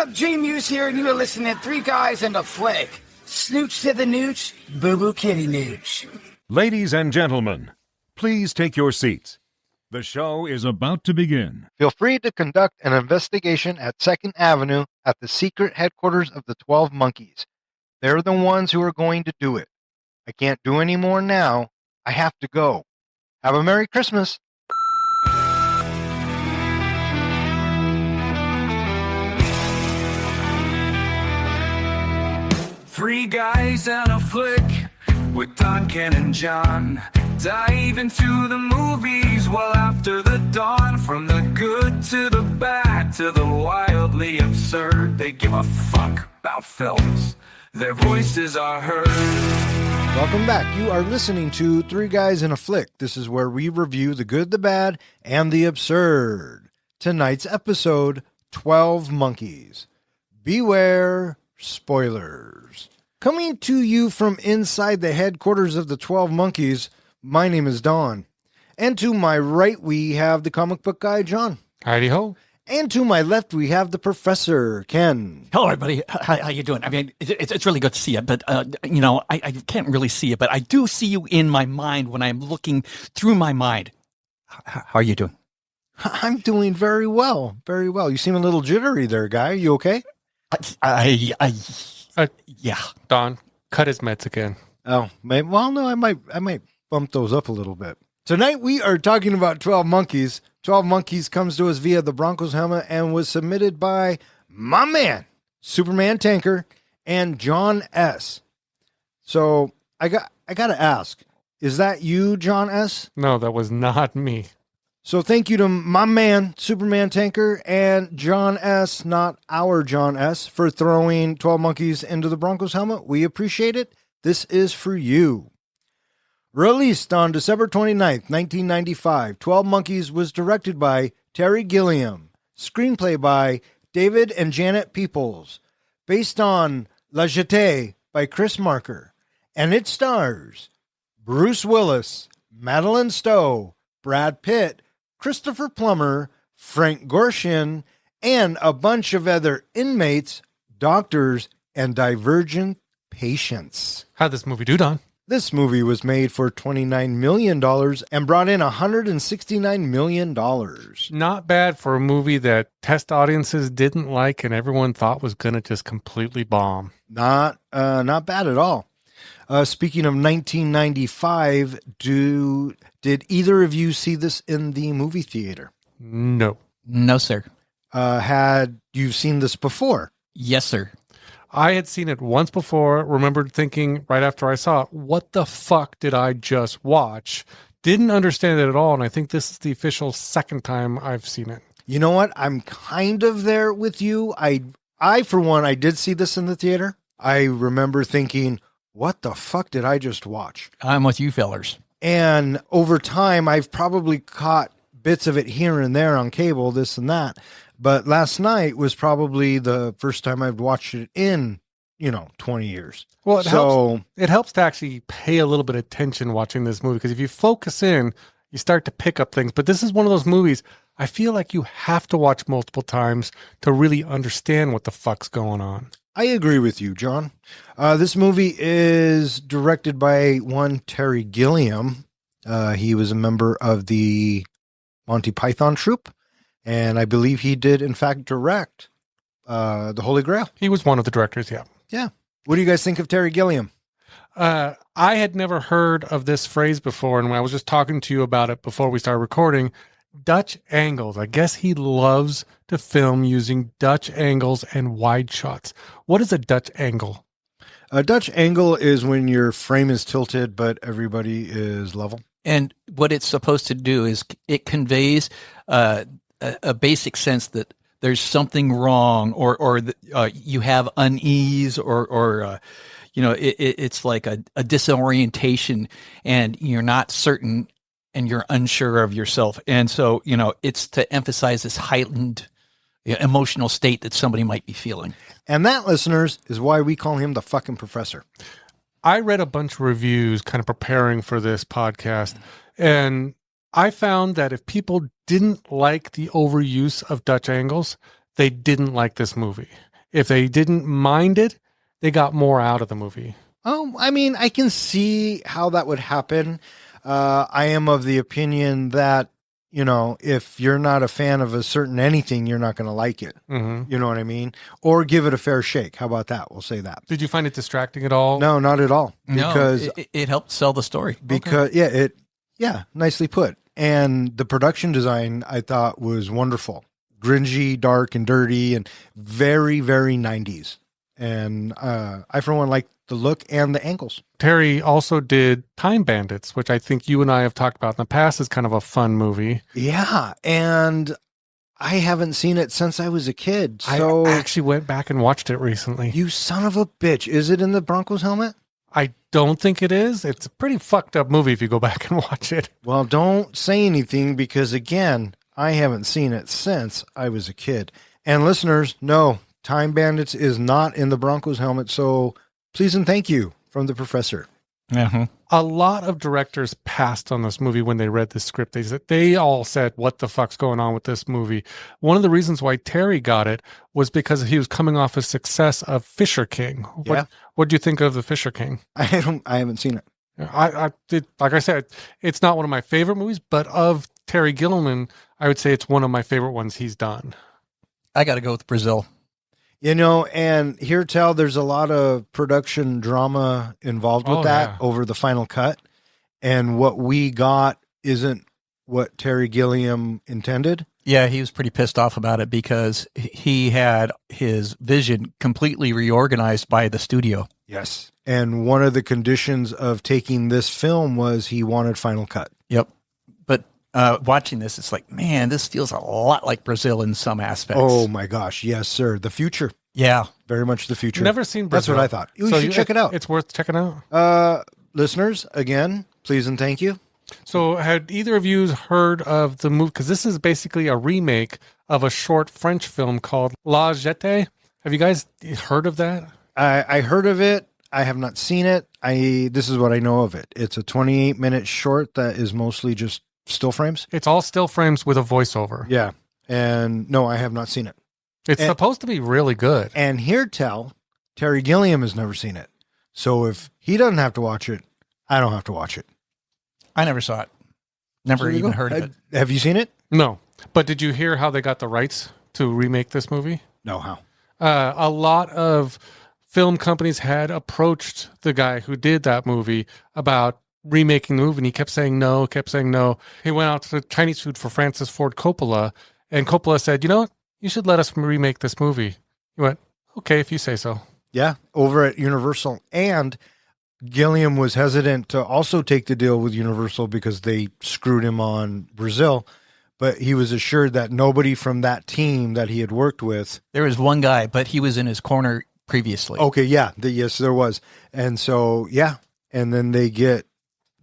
up? J-Muse here, and you're listening to Three Guys and a Flick. Snooch to the nooch, boo-boo kitty nooch. Ladies and gentlemen, please take your seats. The show is about to begin. Feel free to conduct an investigation at 2nd Avenue at the secret headquarters of the 12 Monkeys. They're the ones who are going to do it. I can't do any more now. I have to go. Have a Merry Christmas. Three guys and a flick with Don, Ken, and John. Dive into the movies well after the dawn. From the good to the bad to the wildly absurd. They give a fuck about films. Their voices are heard. Welcome back. You are listening to Three Guys and a Flick. This is where we review the good, the bad, and the absurd. Tonight's episode, 12 Monkeys. Beware spoilers. Coming to you from inside the headquarters of the 12 Monkeys, my name is Don. And to my right, we have the comic book guy, John. Howdy-ho. And to my left, we have the professor, Ken. Hello, everybody. How you doing? I mean, it's really good to see you, but, I can't really see you, but I do see you in my mind when I'm looking through my mind. How are you doing? I'm doing very well. Very well. You seem a little jittery there, guy. Are you okay? Yeah. Don, cut his meds again. Oh, well, no, I might bump those up a little bit. Tonight we are talking about 12 Monkeys. 12 Monkeys comes to us via the Broncos helmet and was submitted by my man, Superman Tanker, and John S. So I got to ask, is that you, John S? No, that was not me. So thank you to my man, Superman Tanker, and John S., not our John S., for throwing 12 Monkeys into the Broncos helmet. We appreciate it. This is for you. Released on December 29th, 1995, 12 Monkeys was directed by Terry Gilliam. Screenplay by David and Janet Peoples. Based on La Jetée by Chris Marker. And it stars Bruce Willis, Madeleine Stowe, Brad Pitt, Christopher Plummer, Frank Gorshin, and a bunch of other inmates, doctors, and divergent patients. How'd this movie do, Don? This movie was made for $29 million and brought in $169 million. Not bad for a movie that test audiences didn't like and everyone thought was going to just completely bomb. Not bad at all. Speaking of 1995, did either of you see this in the movie theater? No. No, sir. Had you seen this before? Yes, sir. I had seen it once before, remembered thinking right after I saw it, what the fuck did I just watch? Didn't understand it at all, and I think this is the official second time I've seen it. You know what? I'm kind of there with you. I for one, I did see this in the theater. I remember thinking, what the fuck did I just watch? I'm with you fellers. And over time, I've probably caught bits of it here and there on cable, this and that. But last night was probably the first time I've watched it in, 20 years. Well, it helps to actually pay a little bit of attention watching this movie, because if you focus in, you start to pick up things. But this is one of those movies, I feel like you have to watch multiple times to really understand what the fuck's going on. I agree with you, John. This movie is directed by one Terry Gilliam. He was a member of the Monty Python troupe. And I believe he did, in fact, direct The Holy Grail. He was one of the directors, yeah. Yeah. What do you guys think of Terry Gilliam? I had never heard of this phrase before, and when I was just talking to you about it before we started recording, Dutch angles. I guess he loves to film using Dutch angles and wide shots. What is a Dutch angle? A Dutch angle is when your frame is tilted, but everybody is level. And what it's supposed to do is it conveys a basic sense that there's something wrong, or you have unease, or it's like a disorientation, and you're not certain, and you're unsure of yourself. And so, it's to emphasize this heightened emotional state that somebody might be feeling. And that, listeners, is why we call him the fucking professor. I read a bunch of reviews kind of preparing for this podcast, and I found that if people didn't like the overuse of Dutch angles, they didn't like this movie. if they didn't mind it, they got more out of the movie. Oh, I mean, I can see how that would happen. I am of the opinion that, if you're not a fan of a certain anything, you're not going to like it. Mm-hmm. You know what I mean? Or give it a fair shake. How about that? We'll say that. Did you find it distracting at all? No, not at all. Because no, it helped sell the story. Because nicely put. And the production design I thought was wonderful. Gringy, dark, and dirty, and very, very 90s. And I, for one, like the look and the angles. Terry also did Time Bandits, which I think you and I have talked about in the past is kind of a fun movie. Yeah, and I haven't seen it since I was a kid. So I actually went back and watched it recently. You son of a bitch. Is it in the Broncos helmet? I don't think it is. It's a pretty fucked up movie if you go back and watch it. Well, don't say anything because, again, I haven't seen it since I was a kid. And listeners, no, Time Bandits is not in the Broncos helmet. So please and thank you from the professor. Uh-huh. A lot of directors passed on this movie when they read the script. They all said, what the fuck's going on with this movie? One of the reasons why Terry got it was because he was coming off a success of Fisher King. What do you think of The Fisher King? I haven't seen it. I did, like I said, it's not one of my favorite movies, but of Terry Gilliam, I would say it's one of my favorite ones he's done. I got to go with Brazil. And here, there's a lot of production drama involved with that over the final cut. And what we got isn't what Terry Gilliam intended. Yeah, he was pretty pissed off about it because he had his vision completely reorganized by the studio. Yes. And one of the conditions of taking this film was he wanted final cut. Yep. But watching this, it's like, man, this feels a lot like Brazil in some aspects. Oh, my gosh. Yes, sir. The future. Yeah. Very much the future. Never seen Brazil. That's what I thought. You should check it out. It's worth checking out. Listeners, again, please and thank you. So had either of you heard of the movie? Because this is basically a remake of a short French film called La Jetée. Have you guys heard of that? I heard of it. I have not seen it. This is what I know of it. It's a 28-minute short that is mostly just still frames. It's all still frames with a voiceover. Yeah. And no, I have not seen it. It's supposed to be really good. And Terry Gilliam has never seen it. So if he doesn't have to watch it, I don't have to watch it. I never saw it. Never even heard of it. Have you seen it? No. But did you hear how they got the rights to remake this movie? No, how? A lot of film companies had approached the guy who did that movie about remaking the movie, and he kept saying no. He went out to Chinese food for Francis Ford Coppola, and Coppola said, you know what? You should let us remake this movie. He went, okay, if you say so. Yeah, over at Universal. And Gilliam was hesitant to also take the deal with Universal because they screwed him on Brazil. But he was assured that nobody from that team that he had worked with. There was one guy, but he was in his corner previously. Okay, yeah. Yes, there was. And so, yeah. And then they get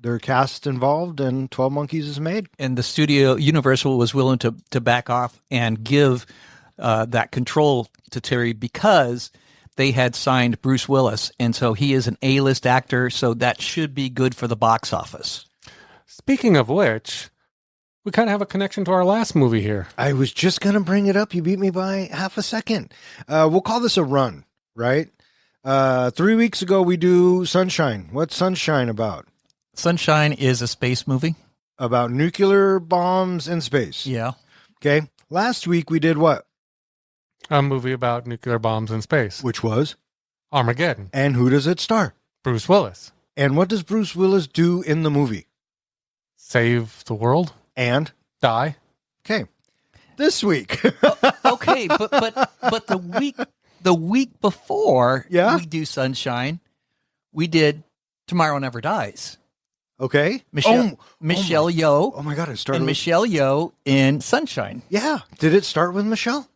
their cast involved and 12 Monkeys is made. And the studio, Universal, was willing to back off and give that control to Terry because they had signed Bruce Willis. And so he is an A-list actor, so that should be good for the box office. Speaking of which, we kind of have a connection to our last movie here. I was just going to bring it up. You beat me by half a second. We'll call this a run, right? 3 weeks ago, we do Sunshine. What's Sunshine about? Sunshine is a space movie. About nuclear bombs in space. Yeah. Okay. Last week, we did what? A movie about nuclear bombs in space. Which was? Armageddon. And who does it star? Bruce Willis. And what does Bruce Willis do in the movie? Save the world. And? Die. Okay. This week. Okay, but the week before we do Sunshine, we did Tomorrow Never Dies. Okay. Michelle Yeoh. Oh my God, it started with Michelle Yeoh in Sunshine. Yeah. Did it start with Michelle?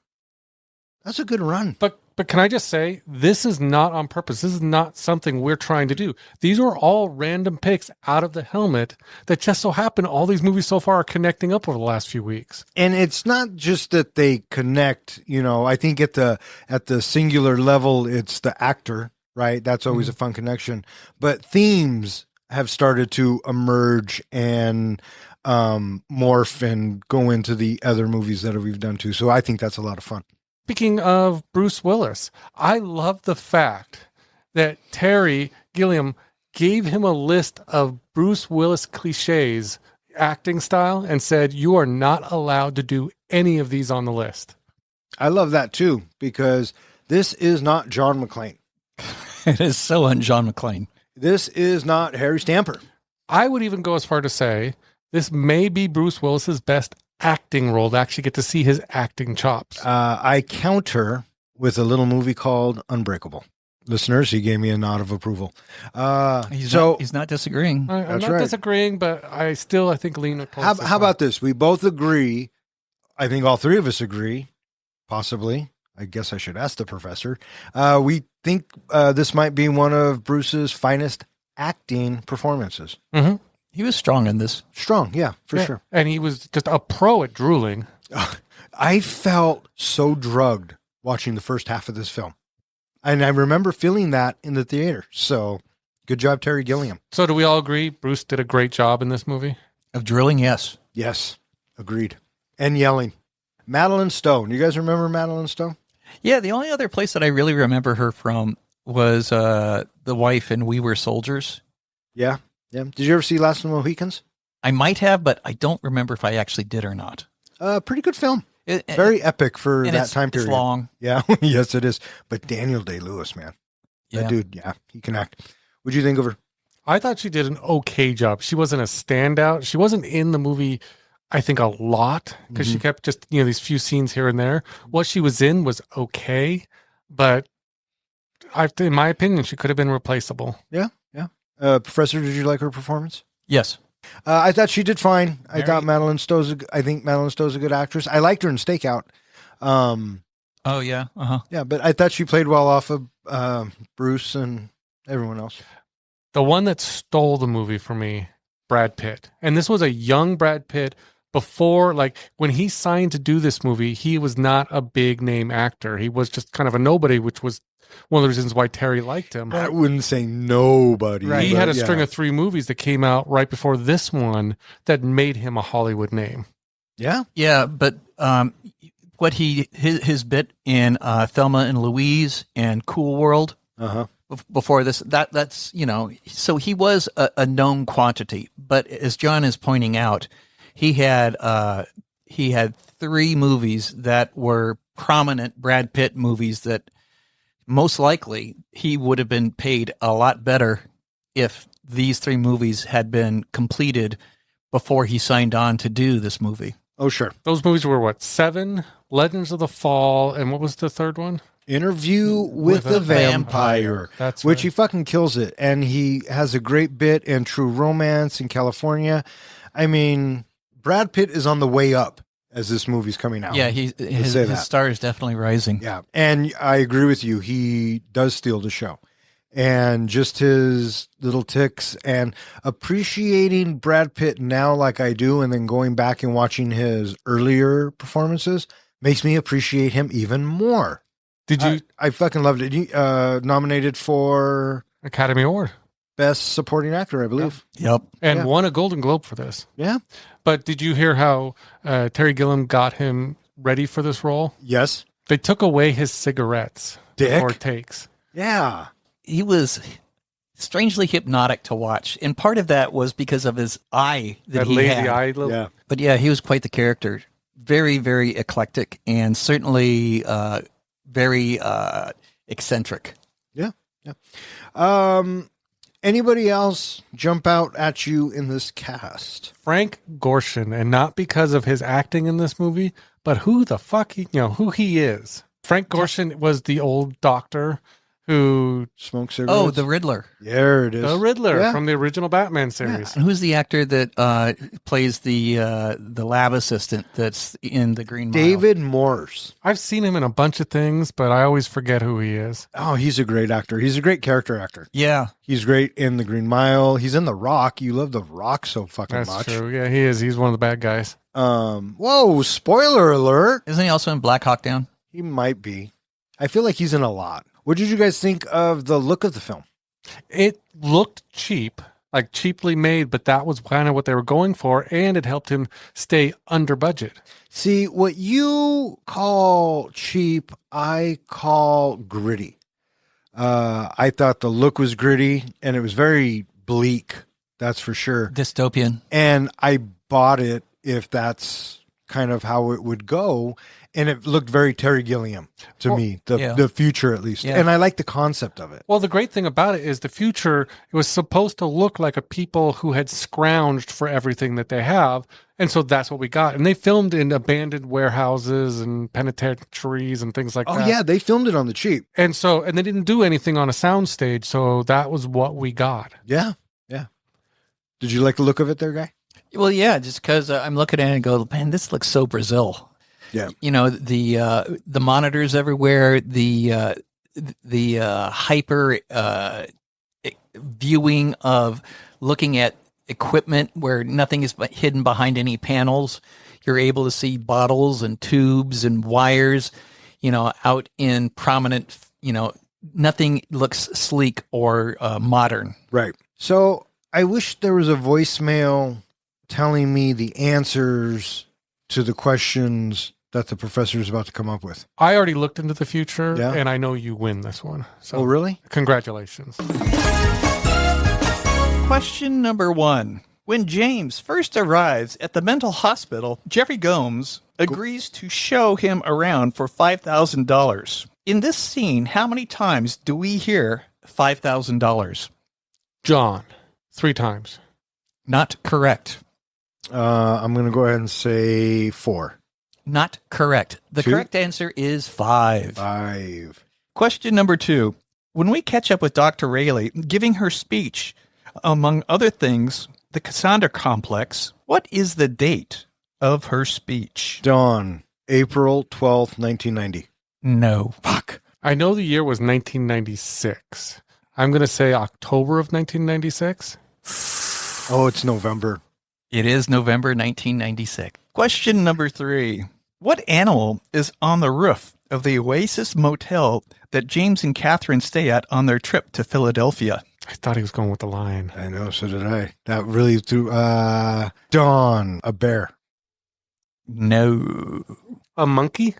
That's a good run. But can I just say, this is not on purpose. This is not something we're trying to do. These are all random picks out of the helmet that just so happen all these movies so far are connecting up over the last few weeks. And it's not just that they connect, I think at the singular level, it's the actor, right? That's always a fun connection. But themes have started to emerge and morph and go into the other movies that we've done too. So I think that's a lot of fun. Speaking of Bruce Willis, I love the fact that Terry Gilliam gave him a list of Bruce Willis cliches, acting style, and said, you are not allowed to do any of these on the list. I love that too, because this is not John McClane. It is so un-John McClane. This is not Harry Stamper. I would even go as far to say this may be Bruce Willis's best acting role to actually get to see his acting chops. I counter with a little movie called Unbreakable. Listeners, he gave me a nod of approval. He's not disagreeing. I'm That's not right. disagreeing, but I think lean towards How about this? We both agree. I think all three of us agree, possibly. I guess I should ask the professor. We think this might be one of Bruce's finest acting performances. Mm-hmm. He was strong in this. Strong, yeah, for sure. And he was just a pro at drooling. I felt so drugged watching the first half of this film. And I remember feeling that in the theater. So good job, Terry Gilliam. So do we all agree Bruce did a great job in this movie? Of drilling, yes. Yes, agreed. And yelling. Madeleine Stowe. You guys remember Madeleine Stowe? Yeah, the only other place that I really remember her from was the wife in We Were Soldiers. Yeah. Yeah. Did you ever see Last of the Mohicans? I might have, but I don't remember if I actually did or not. Pretty good film. Very epic for that time period. It's long. Yeah, yes, it is. But Daniel Day-Lewis, man. That dude, yeah, he can act. What'd you think of her? I thought she did an okay job. She wasn't a standout. She wasn't in the movie, I think, a lot because she kept just, these few scenes here and there. What she was in was okay, but in my opinion, she could have been replaceable. Yeah, yeah. Professor, did you like her performance? Yes. I thought she did fine. I think Madeleine Stowe's a good actress. I liked her in Stakeout. Oh, yeah. Uh-huh. Yeah, but I thought she played well off of Bruce and everyone else. The one that stole the movie for me, Brad Pitt. And this was a young Brad Pitt before, when he signed to do this movie, he was not a big name actor. He was just kind of a nobody, which was one of the reasons why Terry liked him. I wouldn't say nobody. Right. He had a string of 3 movies that came out right before this one that made him a Hollywood name. Yeah. Yeah, but what his bit in Thelma and Louise and Cool World before this, that's, so he was a known quantity. But as John is pointing out, he had 3 movies that were prominent Brad Pitt movies that most likely he would have been paid a lot better if these 3 movies had been completed before he signed on to do this movie. Oh, sure. Those movies were what? 7, Legends of the Fall, and what was the third one? Interview with a Vampire. That's which right. he fucking kills it. And he has a great bit in True Romance in California. I mean, Brad Pitt is on the way up as this movie's coming out. Yeah, his star is definitely rising. Yeah, and I agree with you. He does steal the show. And just his little ticks and appreciating Brad Pitt now like I do and then going back and watching his earlier performances makes me appreciate him even more. Did you? I fucking loved it. He nominated for Academy Award. Best Supporting Actor, I believe. Yep. And won a Golden Globe for this. Yeah. But did you hear how Terry Gilliam got him ready for this role? Yes. They took away his cigarettes before takes. Yeah. He was strangely hypnotic to watch. And part of that was because of his eye that he lazy had. eye. Yeah. But yeah, he was quite the character. Very, very eclectic and certainly very eccentric. Yeah. Yeah. Anybody else jump out at you in this cast? Frank Gorshin, and not because of his acting in this movie, but who the fuck who he is. Frank Gorshin was the old doctor who Smokes cigarettes. Oh, the Riddler. There it is. the Riddler Yeah. from the original Batman series. And who's the actor that plays the lab assistant that's in the Green Mile? David Morse. I've seen him in a bunch of things, but I always forget who he is. Oh, he's a great actor. He's a great character actor. Yeah. He's great in The Green Mile. He's in The Rock. You love The Rock so fucking That's much. true. Yeah, he is. He's one of the bad guys. Whoa, spoiler alert. Isn't he also in Black Hawk Down? He might be. I feel like he's in a lot. What did you guys think of the look of the film? It looked cheap, like cheaply made, but that was kind of what they were going for, and it helped him stay under budget. See, what you call cheap, I call gritty. I thought the look was gritty, and it was very bleak, that's for sure. Dystopian. And I bought it if that's kind of how it would go. And it looked very Terry Gilliam to me, the future at least. Yeah. And I like the concept of it. Well, the great thing about it is the future, it was supposed to look like a people who had scrounged for everything that they have. And so that's what we got. And they filmed in abandoned warehouses and penitentiaries and things like that. Oh, yeah, they filmed it on the cheap. And they didn't do anything on a soundstage. So that was what we got. Yeah, yeah. Did you like the look of it there, Guy? Well, yeah, just because I'm looking at it and go, man, this looks so Brazil. Yeah. You know, the monitors everywhere, the hyper viewing of looking at equipment where nothing is hidden behind any panels. You're able to see bottles and tubes and wires, out in prominent, nothing looks sleek or modern. Right. So I wish there was a voicemail telling me the answers to the questions that the professor is about to come up with. I already looked into the future, Yeah. and I know you win this one. So, Oh, really? Congratulations. Question number 1. When James first arrives at the mental hospital, Jeffrey Gomes agrees to show him around for $5,000. In this scene, how many times do we hear $5,000? John, 3 times. Not correct. I'm going to go ahead and say 4. Not correct. The 2? correct answer is 5. 5. Question number 2. When we catch up with Dr. Rayleigh giving her speech, among other things, the Cassandra complex, what is the date of her speech? Dawn, April 12th, 1990. No. Fuck. I know the year was 1996. I'm going to say October of 1996. Oh, it's November. It is November 1996. Question number 3. What animal is on the roof of the Oasis Motel that James and Catherine stay at on their trip to Philadelphia? I thought he was going with the lion. I know, so did I. That really threw... Dawn, a bear. No. A monkey?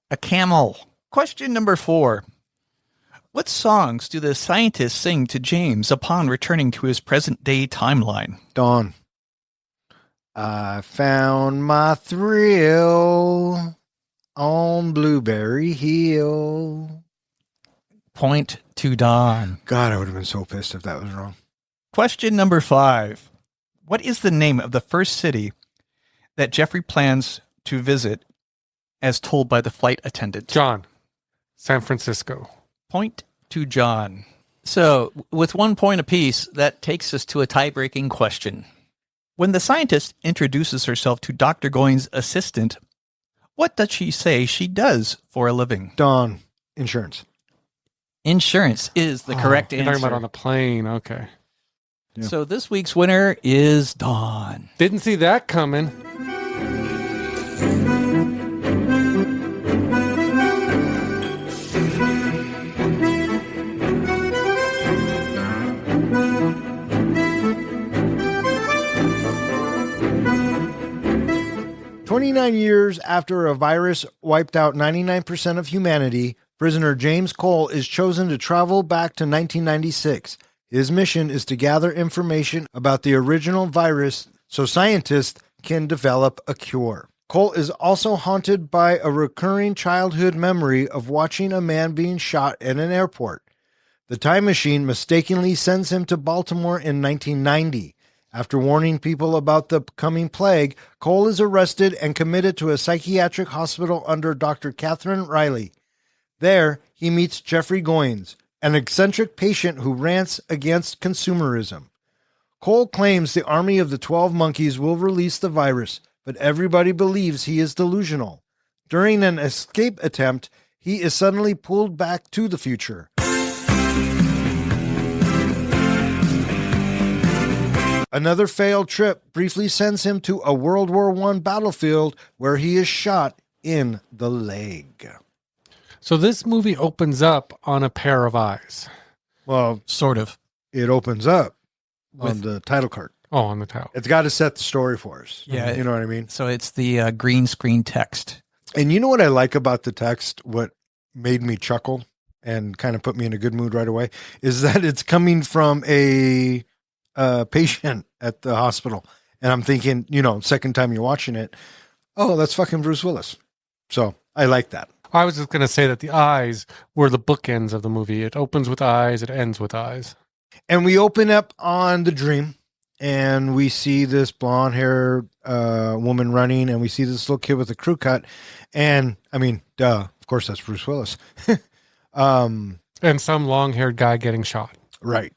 A camel. Question number 4. What songs do the scientists sing to James upon returning to his present-day timeline? Dawn. I found my thrill on Blueberry Hill. Point to Dawn. God, I would have been so pissed if that was wrong. Question number 5. What is the name of the first city that Jeffrey plans to visit as told by the flight attendant? John, San Francisco. Point to John. So, with 1 point apiece, that takes us to a tie-breaking question. When the scientist introduces herself to Dr. Goines' assistant, what does she say she does for a living? Dawn, insurance. Insurance is the correct You're answer. talking about on a plane. Okay. Yeah. So this week's winner is Dawn. Didn't see that coming. "29 years after a virus wiped out 99% of humanity, prisoner James Cole is chosen to travel back to 1996. His mission is to gather information about the original virus so scientists can develop a cure. Cole is also haunted by a recurring childhood memory of watching a man being shot at an airport. The time machine mistakenly sends him to Baltimore in 1990. After warning people about the coming plague, Cole is arrested and committed to a psychiatric hospital under Dr. Catherine Riley. There, he meets Jeffrey Goines, an eccentric patient who rants against consumerism. Cole claims the army of the 12 monkeys will release the virus, but everybody believes he is delusional. During an escape attempt, he is suddenly pulled back to the future. Another failed trip briefly sends him to a World War I battlefield where he is shot in the leg. So this movie opens up on a pair of eyes. Well, Sort of. it opens up on the title card. Oh, on the title. It's got to set the story for us. Yeah. You know what I mean? So it's the green screen text. And you know what I like about the text, what made me chuckle and kind of put me in a good mood right away, is that it's coming from a patient at the hospital. And I'm thinking, second time you're watching it, oh, that's fucking Bruce Willis. So I like that. I was just going to say that the eyes were the bookends of the movie. It opens with eyes, it ends with eyes. And we open up on the dream, and we see this blonde-haired woman running, and we see this little kid with a crew cut. And, I mean, duh, of course that's Bruce Willis. And some long-haired guy getting shot. Right.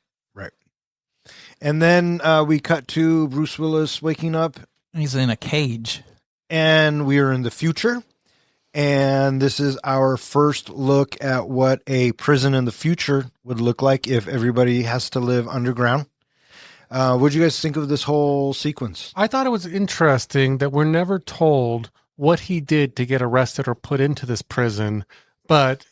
And then we cut to Bruce Willis waking up. He's in a cage. And we are in the future. And this is our first look at what a prison in the future would look like if everybody has to live underground. What do you guys think of this whole sequence? I thought it was interesting that we're never told what he did to get arrested or put into this prison, but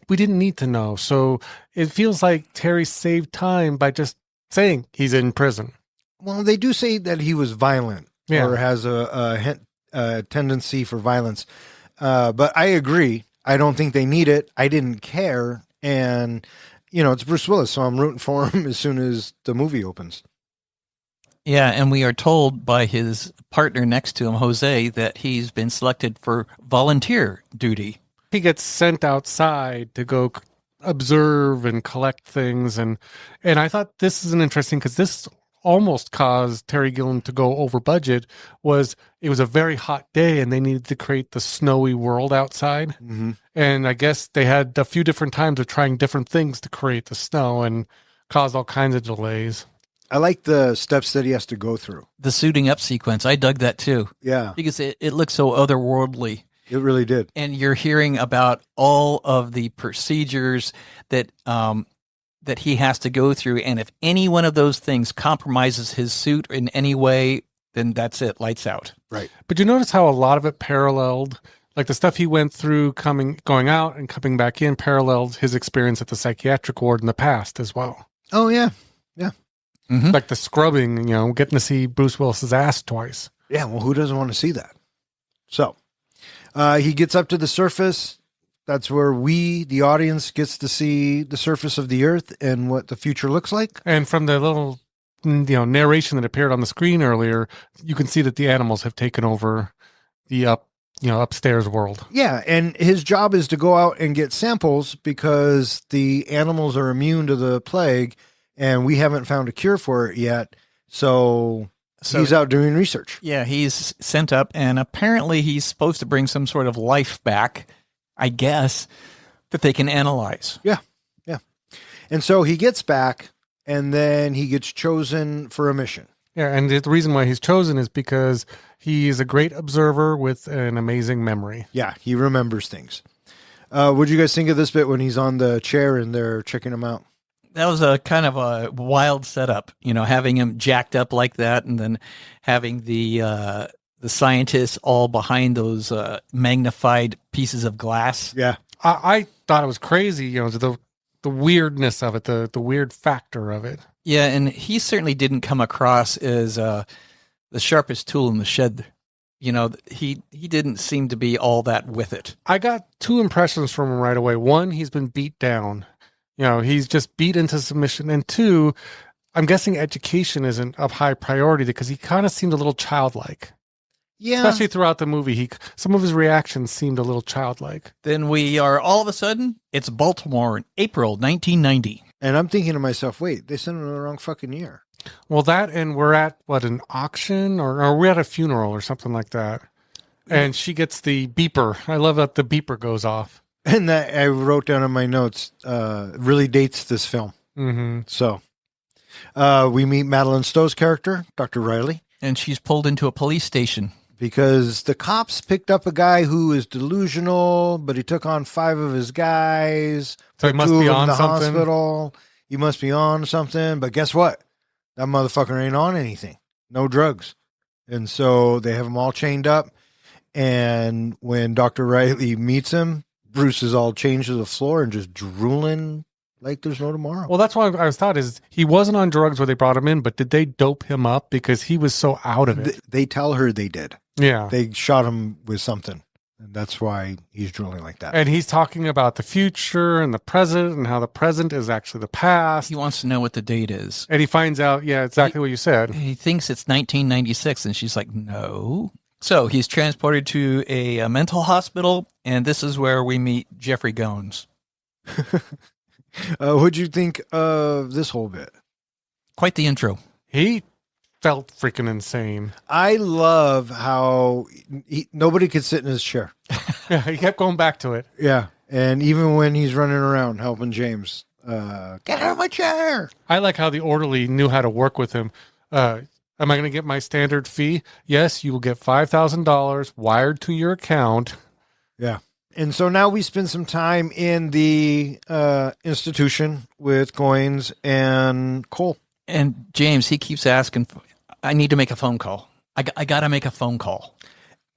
we didn't need to know. So it feels like Terry saved time by just saying he's in prison. Well, they do say that he was violent or has a tendency for violence. But I agree. I don't think they need it. I didn't care. And, it's Bruce Willis, so I'm rooting for him as soon as the movie opens. Yeah, and we are told by his partner next to him, Jose, that he's been selected for volunteer duty. He gets sent outside to go observe and collect things. And I thought this is an interesting, because this almost caused Terry Gilliam to go over budget. It was a very hot day and they needed to create the snowy world outside. Mm-hmm. And I guess they had a few different times of trying different things to create the snow and caused all kinds of delays. I like the steps that he has to go through. The suiting up sequence, I dug that too. Yeah. Because it looks so otherworldly. It really did. And you're hearing about all of the procedures that he has to go through. And if any one of those things compromises his suit in any way, then that's it, lights out. Right. But you notice how a lot of it paralleled, like the stuff he went through going out and coming back in paralleled his experience at the psychiatric ward in the past as well. Oh, yeah. Yeah. Mm-hmm. Like the scrubbing, getting to see Bruce Willis's ass twice. Yeah, well, who doesn't want to see that? So he gets up to the surface. That's where we, the audience, gets to see the surface of the earth and what the future looks like. And from the little, narration that appeared on the screen earlier, you can see that the animals have taken over the upstairs world. Yeah, and his job is to go out and get samples because the animals are immune to the plague, and we haven't found a cure for it yet. So he's out doing research. Yeah, he's sent up, and apparently he's supposed to bring some sort of life back, I guess, that they can analyze. Yeah. And so he gets back, and then he gets chosen for a mission. Yeah, and the reason why he's chosen is because he's a great observer with an amazing memory. Yeah, he remembers things. What do you guys think of this bit when he's on the chair and they're checking him out? That was a kind of a wild setup, having him jacked up like that, and then having the scientists all behind those magnified pieces of glass. Yeah. I thought it was crazy, the weirdness of it, the weird factor of it. Yeah, and he certainly didn't come across as the sharpest tool in the shed. He didn't seem to be all that with it. I got two impressions from him right away. One, he's been beat down. He's just beat into submission. And two, I'm guessing education isn't of high priority because he kind of seemed a little childlike. Yeah. Especially throughout the movie, some of his reactions seemed a little childlike. Then we are all of a sudden, it's Baltimore in April 1990. And I'm thinking to myself, wait, they sent him in the wrong fucking year. Well, and we're at, an auction? Or we're at a funeral or something like that. And she gets the beeper. I love that the beeper goes off. And that I wrote down in my notes, really dates this film. Mm-hmm. So we meet Madeleine Stowe's character, Dr. Riley. And she's pulled into a police station. Because the cops picked up a guy who is delusional, but he took on 5 of his guys. So he must be on something. Hospital. He must be on something. But guess what? That motherfucker ain't on anything. No drugs. And so they have him all chained up. And when Dr. Riley meets him, Bruce is all chained to the floor and just drooling like there's no tomorrow. Well, that's why I was thought is he wasn't on drugs where they brought him in, but did they dope him up because he was so out of it? They tell her they did. Yeah. They shot him with something. And that's why he's drooling like that. And he's talking about the future and the present and how the present is actually the past. He wants to know what the date is. And he finds out, exactly what you said. He thinks it's 1996, and she's like, no. So he's transported to a mental hospital, and this is where we meet Jeffrey Gones. What'd you think of this whole bit? Quite the intro. He felt freaking insane. I love how nobody could sit in his chair. Yeah, he kept going back to it. Yeah. And even when he's running around helping James, get out of my chair. I like how the orderly knew how to work with him. Am I going to get my standard fee? Yes, you will get $5,000 wired to your account. Yeah. And so now we spend some time in the institution with Goins and Cole. And James, he keeps asking, I need to make a phone call. I got to make a phone call.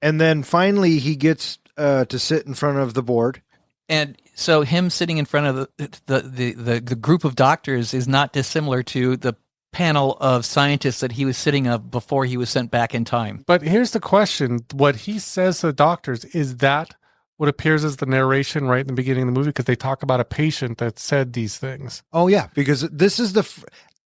And then finally he gets to sit in front of the board. And so him sitting in front of the group of doctors is not dissimilar to the panel of scientists that he was sitting of before he was sent back in time. But here's the question. What he says to the doctors, is that what appears as the narration right in the beginning of the movie? Because they talk about a patient that said these things. Oh, yeah. Because this is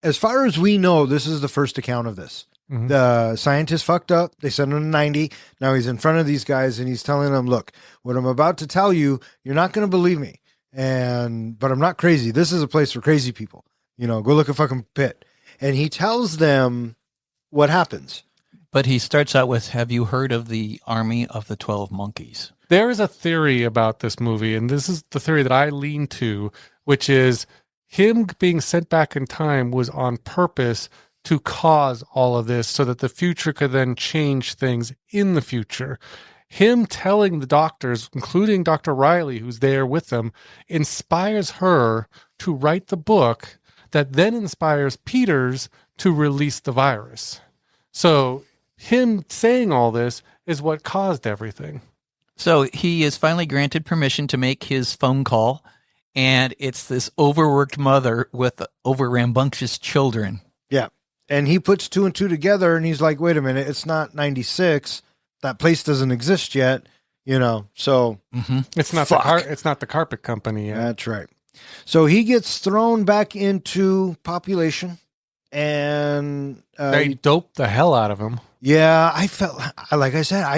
as far as we know, this is the first account of this. Mm-hmm. The scientist fucked up. They sent him to 90. Now he's in front of these guys and he's telling them, look, what I'm about to tell you, you're not going to believe me. But I'm not crazy. This is a place for crazy people. Go look at fucking Pitt. And he tells them what happens. But he starts out with, have you heard of the Army of the 12 Monkeys? There is a theory about this movie, and this is the theory that I lean to, which is him being sent back in time was on purpose to cause all of this so that the future could then change things in the future. Him telling the doctors, including Dr. Riley, who's there with them, inspires her to write the book that then inspires Peters to release the virus. So him saying all this is what caused everything. So he is finally granted permission to make his phone call, and it's this overworked mother with over rambunctious children. Yeah. And he puts two and two together and he's like, wait a minute, it's not 96. That place doesn't exist yet, so it's not it's not the carpet company yet. That's right. So he gets thrown back into population and they doped the hell out of him. Yeah, I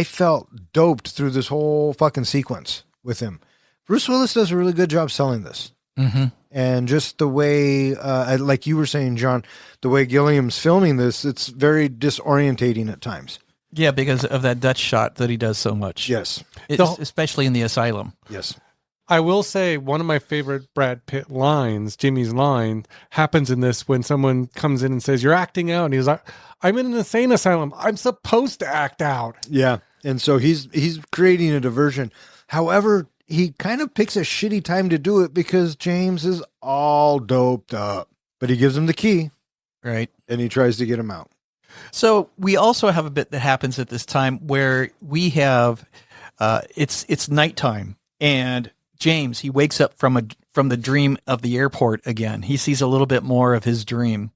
felt doped through this whole fucking sequence with him. Bruce Willis does a really good job selling this. Mm-hmm. And just the way, like you were saying, John, the way Gilliam's filming this, it's very disorientating at times. Yeah, because of that Dutch shot that he does so much. Yes. Especially in the asylum. Yes. I will say one of my favorite Brad Pitt lines, Jimmy's line, happens in this when someone comes in and says, you're acting out. And he's like, I'm in an insane asylum. I'm supposed to act out. Yeah. And so he's creating a diversion. However, he kind of picks a shitty time to do it because James is all doped up. But he gives him the key. Right. And he tries to get him out. So we also have a bit that happens at this time where we have, it's nighttime, and James, he wakes up from the dream of the airport again. He sees a little bit more of his dream,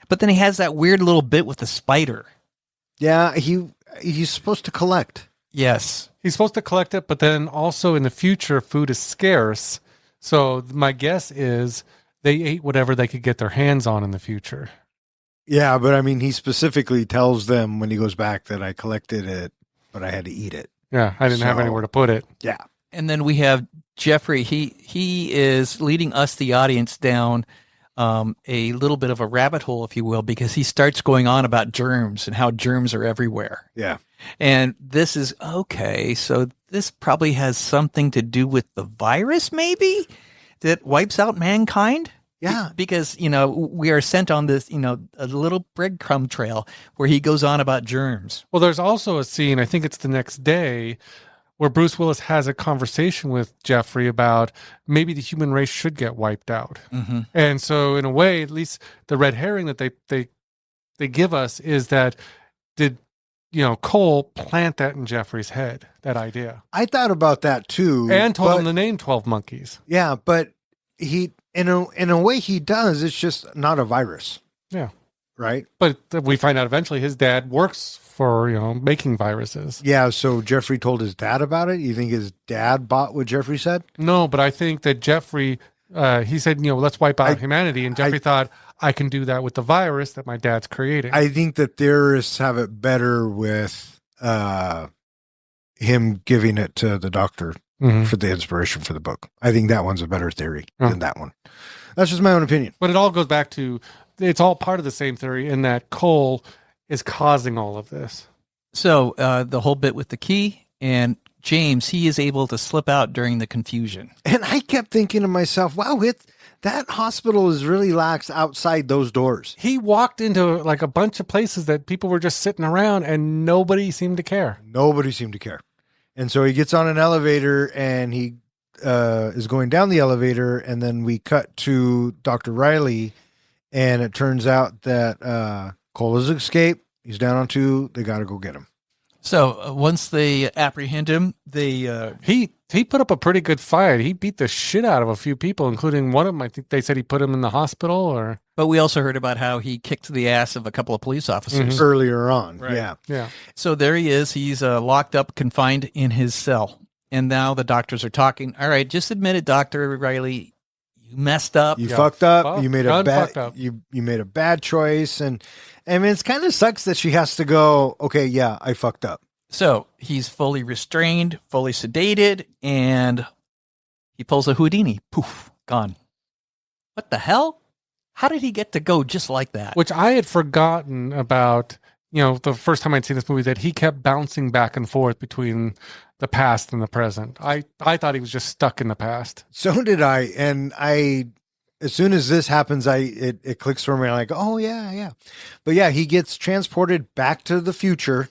but then he has that weird little bit with the spider. Yeah, he's supposed to collect. Yes. He's supposed to collect it, but then also in the future, food is scarce. So my guess is they ate whatever they could get their hands on in the future. Yeah, but I mean, he specifically tells them when he goes back that I collected it, but I had to eat it. Yeah, I didn't have anywhere to put it. Yeah. And then we have Jeffrey. He is leading us, the audience, down a little bit of a rabbit hole, if you will, because he starts going on about germs and how germs are everywhere. Yeah. And this is, okay, so this probably has something to do with the virus, maybe, that wipes out mankind? Yeah. Because, we are sent on this, a little breadcrumb trail where he goes on about germs. Well, there's also a scene, I think it's the next day, where Bruce Willis has a conversation with Jeffrey about maybe the human race should get wiped out. Mm-hmm. And so in a way, at least the red herring that they give us is that did Cole plant that in Jeffrey's head, that idea. I thought about that too. And told him to name 12 monkeys. Yeah, but in a way he does. It's just not a virus. Yeah. Right. But we find out eventually his dad works for, making viruses. Yeah. So Jeffrey told his dad about it. You think his dad bought what Jeffrey said? No, but I think that Jeffrey, he said, let's wipe out humanity. And Jeffrey thought, I can do that with the virus that my dad's creating. I think that theorists have it better with him giving it to the doctor for the inspiration for the book. I think that one's a better theory than that one. That's just my own opinion. But it all goes back to, it's all part of the same theory in that Cole is causing all of this. So the whole bit with the key and James, he is able to slip out during the confusion. And I kept thinking to myself, wow, that hospital is really lax outside those doors. He walked into like a bunch of places that people were just sitting around and nobody seemed to care. Nobody seemed to care. And so he gets on an elevator and he is going down the elevator. And then we cut to Dr. Riley. And it turns out that Cole has escaped. He's down on 2. They got to go get him. So once they apprehend him, he put up a pretty good fight. He beat the shit out of a few people, including one of them. I think they said he put him in the hospital. But we also heard about how he kicked the ass of a couple of police officers earlier on. Right. Yeah. So there he is. He's locked up, confined in his cell. And now the doctors are talking. All right, just admit it, Dr. Riley. You messed up. You fucked up. You made a bad. Up. You made a bad choice, and I mean, it's kind of sucks that she has to go. Okay, yeah, I fucked up. So he's fully restrained, fully sedated, and he pulls a Houdini. Poof, gone. What the hell? How did he get to go just like that? Which I had forgotten about. The first time I'd seen this movie, that he kept bouncing back and forth between the past and the present. I thought he was just stuck in the past. So did I. And as soon as this happens, it clicks for me. I'm like, oh yeah. But yeah, he gets transported back to the future.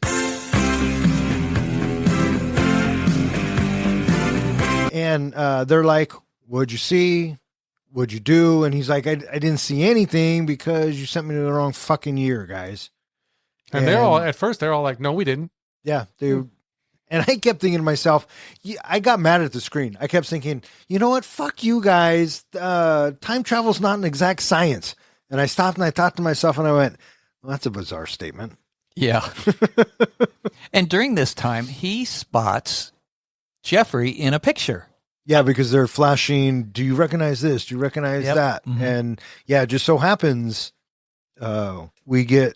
And they're like, what'd you see? What'd you do? And he's like, I didn't see anything because you sent me to the wrong fucking year, guys. And they're all, at first, they're all like, no, we didn't. Yeah. And I kept thinking to myself, I got mad at the screen. I kept thinking, you know what? Fuck you guys. Time travel's not an exact science. And I stopped and I thought to myself and I went, well, that's a bizarre statement. Yeah. And during this time, he spots Jeffrey in a picture. Yeah, because they're flashing, do you recognize this? Do you recognize that? Mm-hmm. And yeah, it just so happens we get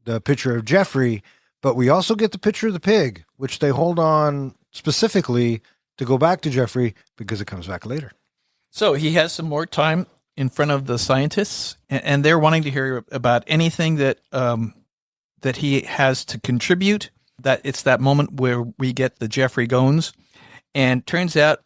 the picture of Jeffrey, but we also get the picture of the pig, which they hold on specifically to go back to Jeffrey because it comes back later. So he has some more time in front of the scientists, and they're wanting to hear about anything that that he has to contribute. That it's that moment where we get the Jeffrey Gones, and turns out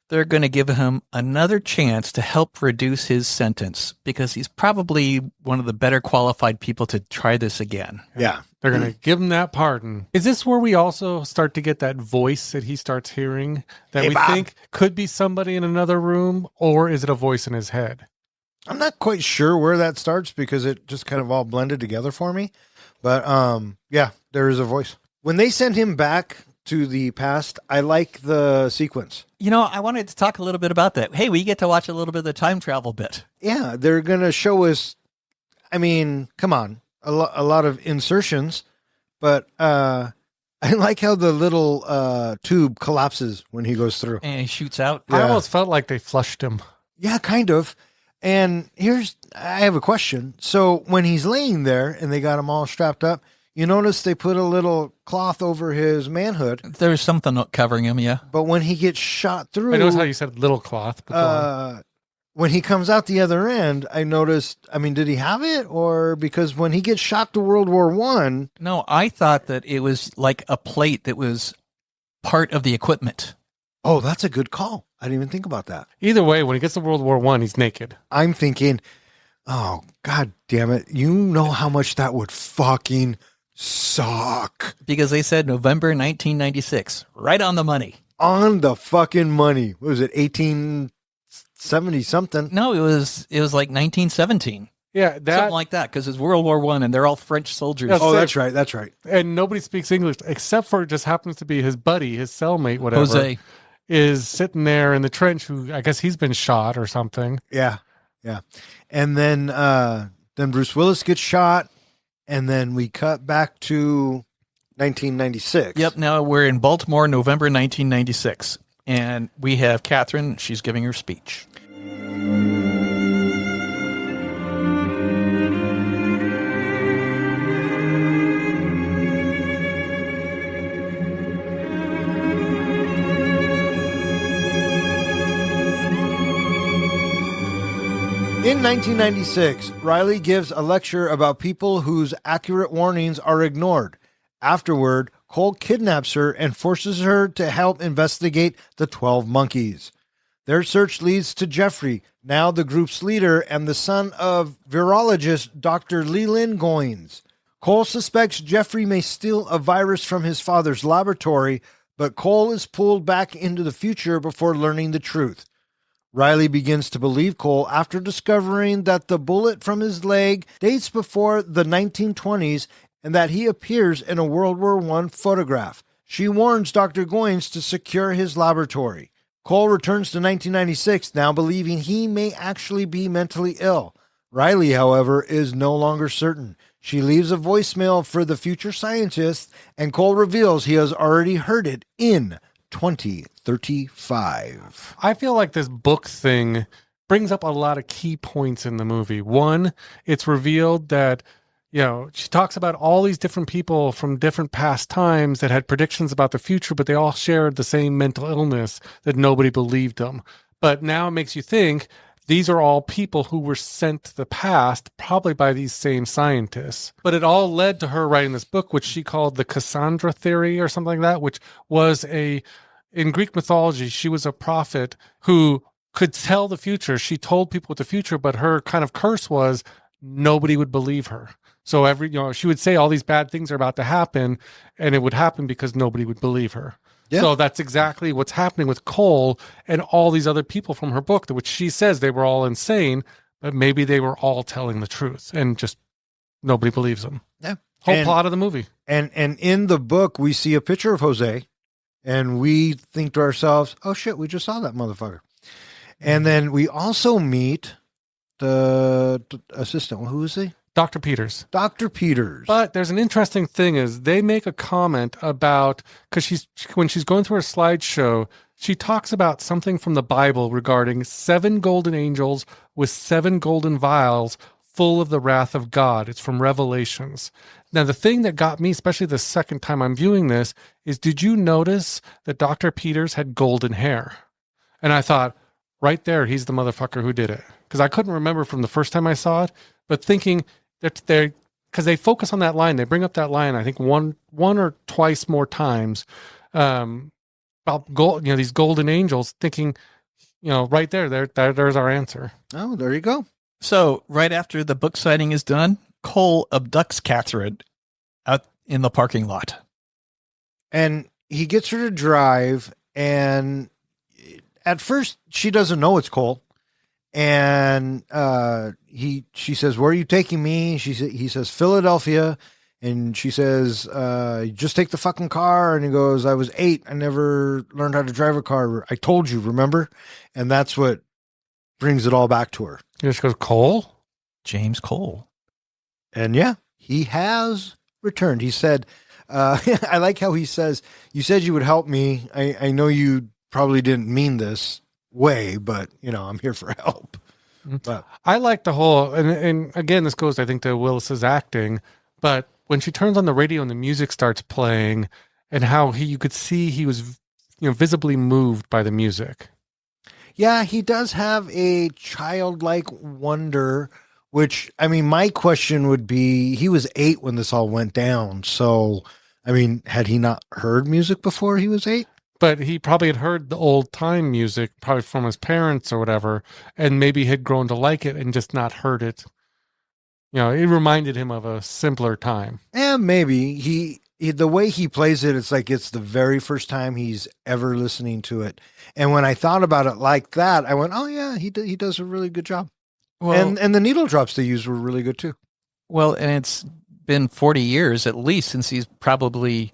they're going to give him another chance to help reduce his sentence because he's probably one of the better qualified people to try this again. Yeah. They're going to give him that pardon. Is this where we also start to get that voice that he starts hearing that we think could be somebody in another room, or is it a voice in his head? I'm not quite sure where that starts because it just kind of all blended together for me. But yeah, there is a voice. When they send him back to the past, I like the sequence. I wanted to talk a little bit about that. Hey, we get to watch a little bit of the time travel bit. Yeah, they're going to show us, I mean, come on, a lot of insertions, but I like how the little tube collapses when he goes through. And he shoots out. I almost felt like they flushed him. Yeah, kind of. And I have a question. So when he's laying there and they got him all strapped up, you notice they put a little cloth over his manhood. There's something covering him, yeah. But when he gets shot through... I noticed how you said little cloth. But when he comes out the other end, I noticed, did he have it? Or because when he gets shot to World War I... No, I thought that it was like a plate that was part of the equipment. Oh, that's a good call. I didn't even think about that. Either way, when he gets to World War I, he's naked. I'm thinking, oh, God damn it. You know how much that would fucking... suck. Because they said November 1996. Right on the money. On the fucking money. What was it, 1870 something? No, it was like 1917. Yeah, something like that, because it's World War I and they're all French soldiers. That's right. And nobody speaks English except for it just happens to be his buddy, his cellmate, whatever. Jose. is sitting there in the trench, who I guess he's been shot or something. Yeah. And then Bruce Willis gets shot, and then we cut back to 1996. Yep. Now we're in Baltimore, November 1996. And we have Catherine. She's giving her speech. In 1996, Riley gives a lecture about people whose accurate warnings are ignored. Afterward, Cole kidnaps her and forces her to help investigate the 12 monkeys. Their search leads to Jeffrey, now the group's leader and the son of virologist Dr. Leland Goins. Cole suspects Jeffrey may steal a virus from his father's laboratory, but Cole is pulled back into the future before learning the truth. Riley begins to believe Cole after discovering that the bullet from his leg dates before the 1920s and that he appears in a World War I photograph. She warns Dr. Goins to secure his laboratory. Cole returns to 1996, now believing he may actually be mentally ill. Riley, however, is no longer certain. She leaves a voicemail for the future scientist, and Cole reveals he has already heard it in 2035. I feel like this book thing brings up a lot of key points in the movie. One, it's revealed that, she talks about all these different people from different past times that had predictions about the future, but they all shared the same mental illness that nobody believed them. But now it makes you think these are all people who were sent to the past, probably by these same scientists. But it all led to her writing this book, which she called the Cassandra theory or something like that, which was in Greek mythology, she was a prophet who could tell the future. She told people the future, but her kind of curse was nobody would believe her. So she would say all these bad things are about to happen, and it would happen because nobody would believe her. Yeah. So that's exactly what's happening with Cole and all these other people from her book, which she says they were all insane, but maybe they were all telling the truth and just nobody believes them. Yeah. Whole plot of the movie. And in the book, we see a picture of Jose, and we think to ourselves, oh shit, we just saw that motherfucker. And then we also meet the assistant. Who is he? Dr. Peters. Dr. Peters. But there's an interesting thing is they make a comment about, because when she's going through her slideshow, she talks about something from the Bible regarding 7 golden angels with 7 golden vials full of the wrath of God. It's from Revelations. Now, the thing that got me, especially the second time I'm viewing this, is did you notice that Dr. Peters had golden hair? And I thought, right there, he's the motherfucker who did it. Because I couldn't remember from the first time I saw it, but thinking that because they focus on that line, they bring up that line, I think one or twice more times, about gold, these golden angels, thinking, right there's our answer. Oh, there you go. So right after the book signing is done, Cole abducts Catherine out in the parking lot. And he gets her to drive, and at first she doesn't know it's Cole. And she says, where are you taking me? He says, Philadelphia. And she says, just take the fucking car. And he goes, I was 8. I never learned how to drive a car. I told you, remember? And that's what brings it all back to her. He just goes, Cole? James Cole. And yeah, he has returned. He said, I like how he says, you said you would help me. I know you probably didn't mean this way, but I'm here for help. But I like the whole, and again, this goes, I think, to Willis's acting, but when she turns on the radio and the music starts playing, and how you could see he was, visibly moved by the music. Yeah, he does have a childlike wonder, which, my question would be, he was 8 when this all went down. So, had he not heard music before he was 8? But he probably had heard the old time music, probably from his parents or whatever, and maybe had grown to like it and just not heard it. It reminded him of a simpler time. Yeah, maybe. He the way he plays it, it's like it's the very first time he's ever listening to it. And when I thought about it like that, I went, oh yeah, he does a really good job. Well, and the needle drops they used were really good too. Well, and it's been 40 years at least since he's probably,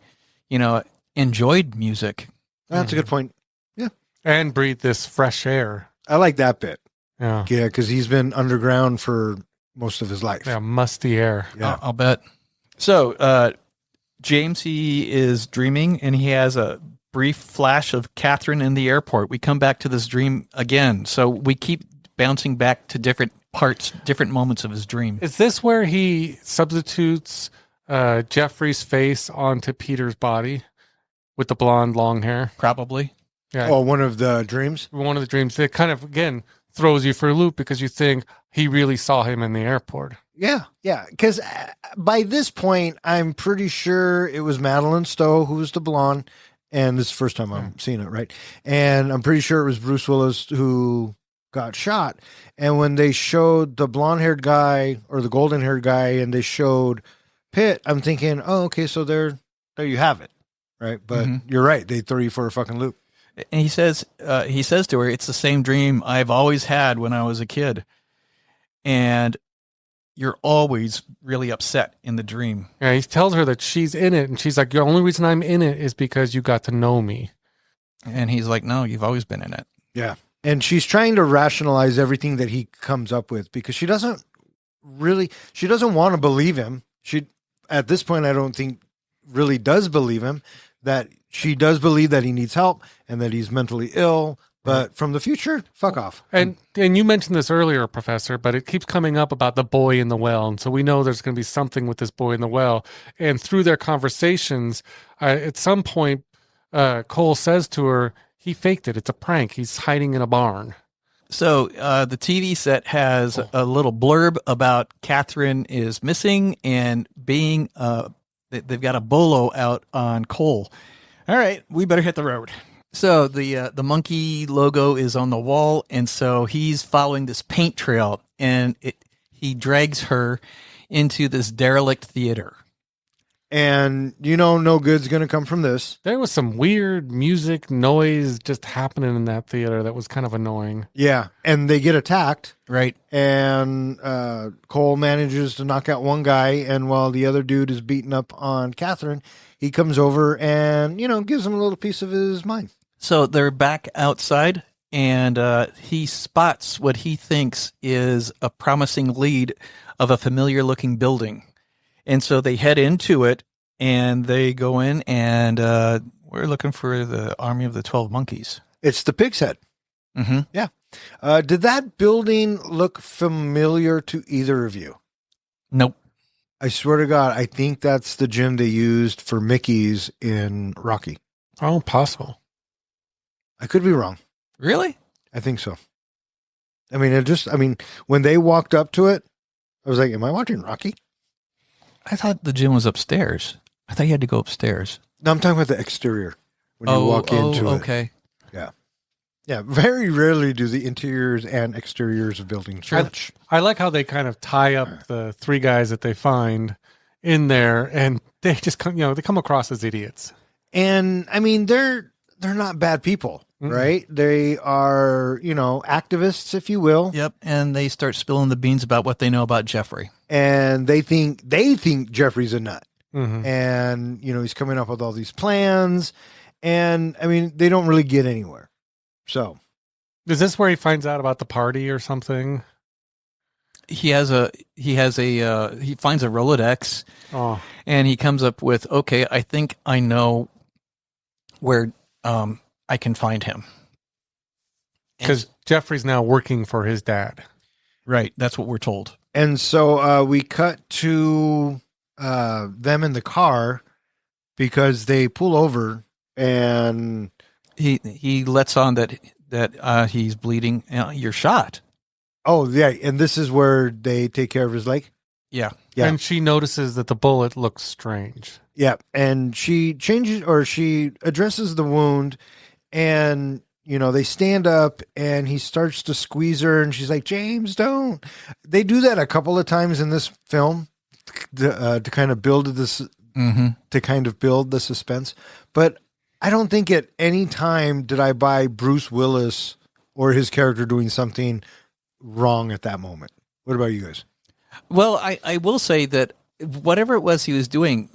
enjoyed music. That's a good point. Yeah. And breathe this fresh air. I like that bit. Yeah. Yeah, because he's been underground for most of his life. Yeah, musty air. Yeah. I'll bet. So, James, he is dreaming, and he has a brief flash of Catherine in the airport. We come back to this dream again. So we keep bouncing back to different parts, different moments of his dream. Is this where he substitutes Jeffrey's face onto Peter's body with the blonde, long hair? Probably. Yeah. Oh, one of the dreams? One of the dreams. It kind of, again, throws you for a loop because you think he really saw him in the airport. Yeah, yeah. Because by this point, I'm pretty sure it was Madeleine Stowe who was the blonde. And this is the first time I'm seeing it, right? And I'm pretty sure it was Bruce Willis who got shot. And when they showed the blonde-haired guy or the golden-haired guy and they showed Pitt, I'm thinking, oh, okay, so there you have it, right? But you're right. They throw you for a fucking loop. And he says to her, it's the same dream I've always had when I was a kid. And you're always really upset in the dream. Yeah, he tells her that she's in it, and she's like, the only reason I'm in it is because you got to know me. And he's like, no, you've always been in it. Yeah. And she's trying to rationalize everything that he comes up with because she doesn't want to believe him. She, at this point, I don't think really does believe him, that she does believe that he needs help and that he's mentally ill. But from the future, fuck off. And you mentioned this earlier, Professor, but it keeps coming up about the boy in the well. And so we know there's going to be something with this boy in the well. And through their conversations, at some point, Cole says to her, he faked it. It's a prank. He's hiding in a barn. So the TV set has a little blurb about Catherine is missing and being, they've got a bolo out on Cole. All right, we better hit the road. So the monkey logo is on the wall, and so he's following this paint trail, and he drags her into this derelict theater. And no good's going to come from this. There was some weird music noise just happening in that theater that was kind of annoying. Yeah, and they get attacked. Right. And Cole manages to knock out one guy, and while the other dude is beating up on Catherine, he comes over and, gives him a little piece of his mind. So they're back outside, and he spots what he thinks is a promising lead of a familiar-looking building. And so they head into it, and they go in, and we're looking for the Army of the 12 Monkeys. It's the Pig's Head. Mm-hmm. Yeah. Did that building look familiar to either of you? Nope. I swear to God, I think that's the gym they used for Mickey's in Rocky. Oh, possible. I could be wrong. Really? I think so. I mean, when they walked up to it, I was like, am I watching Rocky? I thought the gym was upstairs. I thought you had to go upstairs. No, I'm talking about the exterior. When you walk into it. Okay. Yeah. Yeah. Very rarely do the interiors and exteriors of buildings match. I like how they kind of tie up the three guys that they find in there, and they just come, they come across as idiots. And I mean, they're not bad people, right? They are, activists, if you will. Yep. And they start spilling the beans about what they know about Jeffrey. And they think Jeffrey's a nut. Mm-hmm. And, he's coming up with all these plans. And I mean, they don't really get anywhere. So is this where he finds out about the party or something? He finds a Rolodex, and he comes up with, okay, I think I know where I can find him. Because Jeffrey's now working for his dad. Right. That's what we're told. And so we cut to them in the car because they pull over and he lets on that he's bleeding. You're shot. Oh, yeah. And this is where they take care of his leg. Yeah. Yeah. And she notices that the bullet looks strange. Yeah. And she addresses the wound, and, they stand up and he starts to squeeze her, and she's like, James, don't. They do that a couple of times in this film to kind of build this, to kind of build the suspense. But I don't think at any time did I buy Bruce Willis or his character doing something wrong at that moment. What about you guys? Well, I will say that whatever it was he was doing,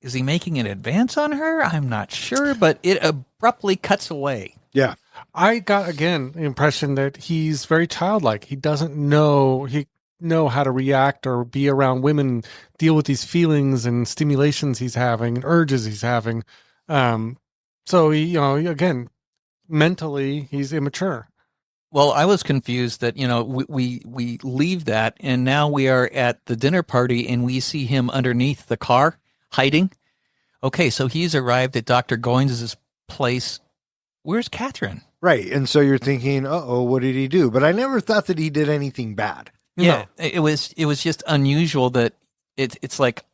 is he making an advance on her? I'm not sure, but it abruptly cuts away. Yeah. I got, again, the impression that he's very childlike. He doesn't know how to react or be around women, deal with these feelings and stimulations he's having and urges he's having. So he, again, mentally he's immature. Well, I was confused that, we leave that and now we are at the dinner party and we see him underneath the car hiding. Okay, so he's arrived at Dr. Goins' place. Where's Catherine? Right. And so you're thinking, uh-oh, what did he do? But I never thought that he did anything bad. Yeah, it was just unusual that it's like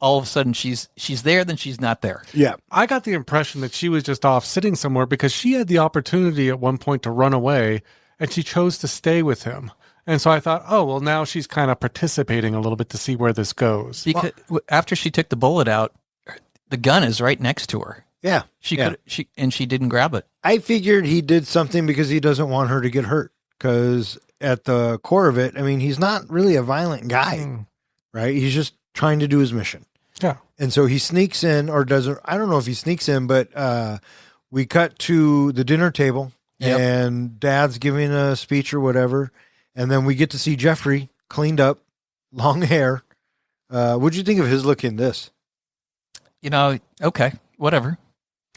all of a sudden she's there, then she's not there. Yeah. I got the impression that she was just off sitting somewhere because she had the opportunity at one point to run away and she chose to stay with him. And so I thought, oh, well, now she's kind of participating a little bit to see where this goes. Because after she took the bullet out, the gun is right next to her. Yeah. She didn't grab it. I figured he did something because he doesn't want her to get hurt. Because at the core of it, I mean, he's not really a violent guy, right? He's just trying to do his mission. Yeah. And so he sneaks in or doesn't, I don't know if he sneaks in, but we cut to the dinner table and Dad's giving a speech or whatever. And then we get to see Jeffrey cleaned up, long hair. What'd you think of his look in this? Okay, whatever.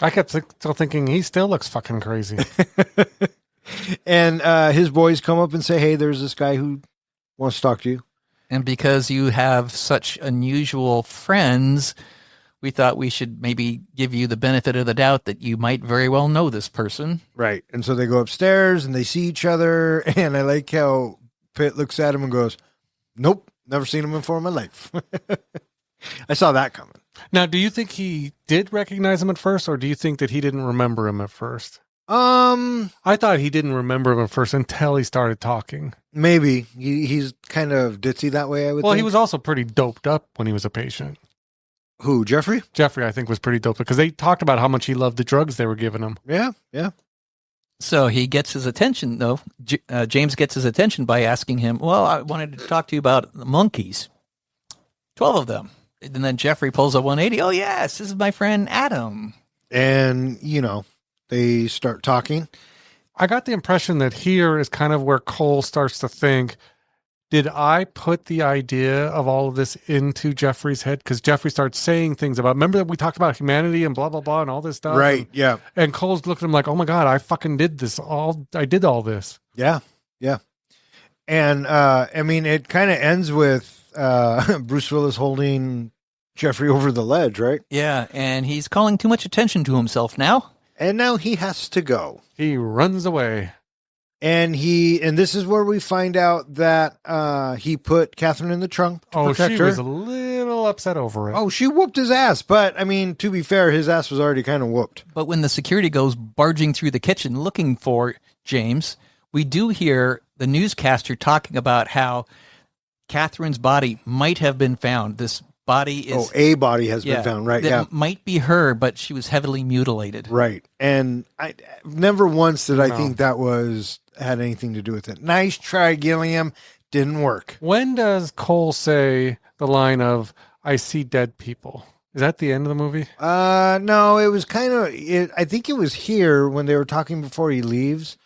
I kept still thinking he still looks fucking crazy. And his boys come up and say, hey, there's this guy who wants to talk to you. And because you have such unusual friends, we thought we should maybe give you the benefit of the doubt that you might very well know this person. Right. And so they go upstairs and they see each other. And I like how Pitt looks at him and goes, nope, never seen him before in my life. I saw that coming. Now, do you think he did recognize him at first, or do you think that he didn't remember him at first? I thought he didn't remember him at first until he started talking. Maybe. He's kind of ditzy that way, I would think. He was also pretty doped up when he was a patient. Who, Jeffrey? Jeffrey, I think, was pretty doped because they talked about how much he loved the drugs they were giving him. Yeah. So he gets his attention, though. James gets his attention by asking him, well, I wanted to talk to you about the monkeys. 12 of them. And then Jeffrey pulls a 180. Oh, yes, this is my friend Adam. And, they start talking. I got the impression that here is kind of where Cole starts to think, did I put the idea of all of this into Jeffrey's head? Because Jeffrey starts saying things about, remember that we talked about humanity and blah, blah, blah, and all this stuff? Right, yeah. And Cole's looking at him like, oh my God, I fucking did this. I did all this. Yeah. And, it kind of ends with Bruce Willis holding Jeffrey over the ledge, right? Yeah, and he's calling too much attention to himself now. And now he has to go. He runs away. And this is where we find out that he put Catherine in the trunk to protect she her. was a little upset over it. Oh, she whooped his ass. But, to be fair, his ass was already kind of whooped. But when the security goes barging through the kitchen looking for James, we do hear the newscaster talking about how Catherine's body might have been found. This body is... a body has been found, right? That might be her, but she was heavily mutilated. Right. And I never once did I think that had anything to do with it. Nice try, Gilliam. Didn't work. When does Cole say the line of, I see dead people? Is that the end of the movie? No, it was kind of... I think it was here when they were talking before he leaves.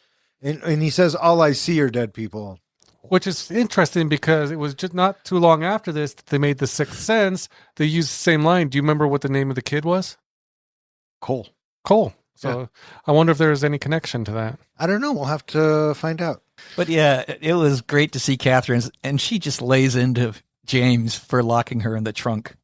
And he says, all I see are dead people. Which is interesting because it was just not too long after this that they made The Sixth Sense. They used the same line. Do you remember what the name of the kid was? Cole. So I wonder if there's any connection to that. I don't know. We'll have to find out. But yeah, it was great to see Catherine, and she just lays into James for locking her in the trunk.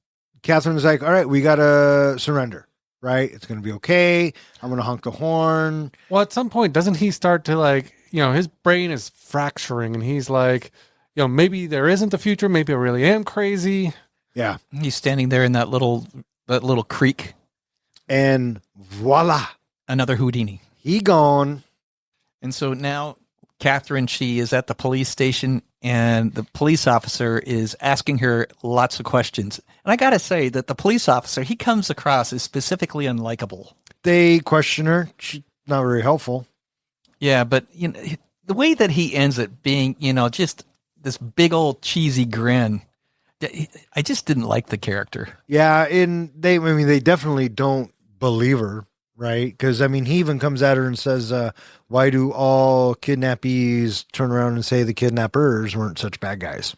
Catherine's like, all right, we got to surrender, right? It's going to be okay. I'm going to honk the horn. Well, at some point, doesn't he start to his brain is fracturing and he's like, maybe there isn't a future. Maybe I really am crazy. Yeah. He's standing there in that little creek. And voila. Another Houdini. He gone. And so now Catherine, she is at the police station and the police officer is asking her lots of questions. And I got to say that the police officer, he comes across as specifically unlikable. They question her. She's not very helpful. Yeah, but the way that he ends it being, just this big old cheesy grin, I just didn't like the character. Yeah, they definitely don't believe her. right? Because, I mean, he even comes at her and says, why do all kidnappees turn around and say the kidnappers weren't such bad guys,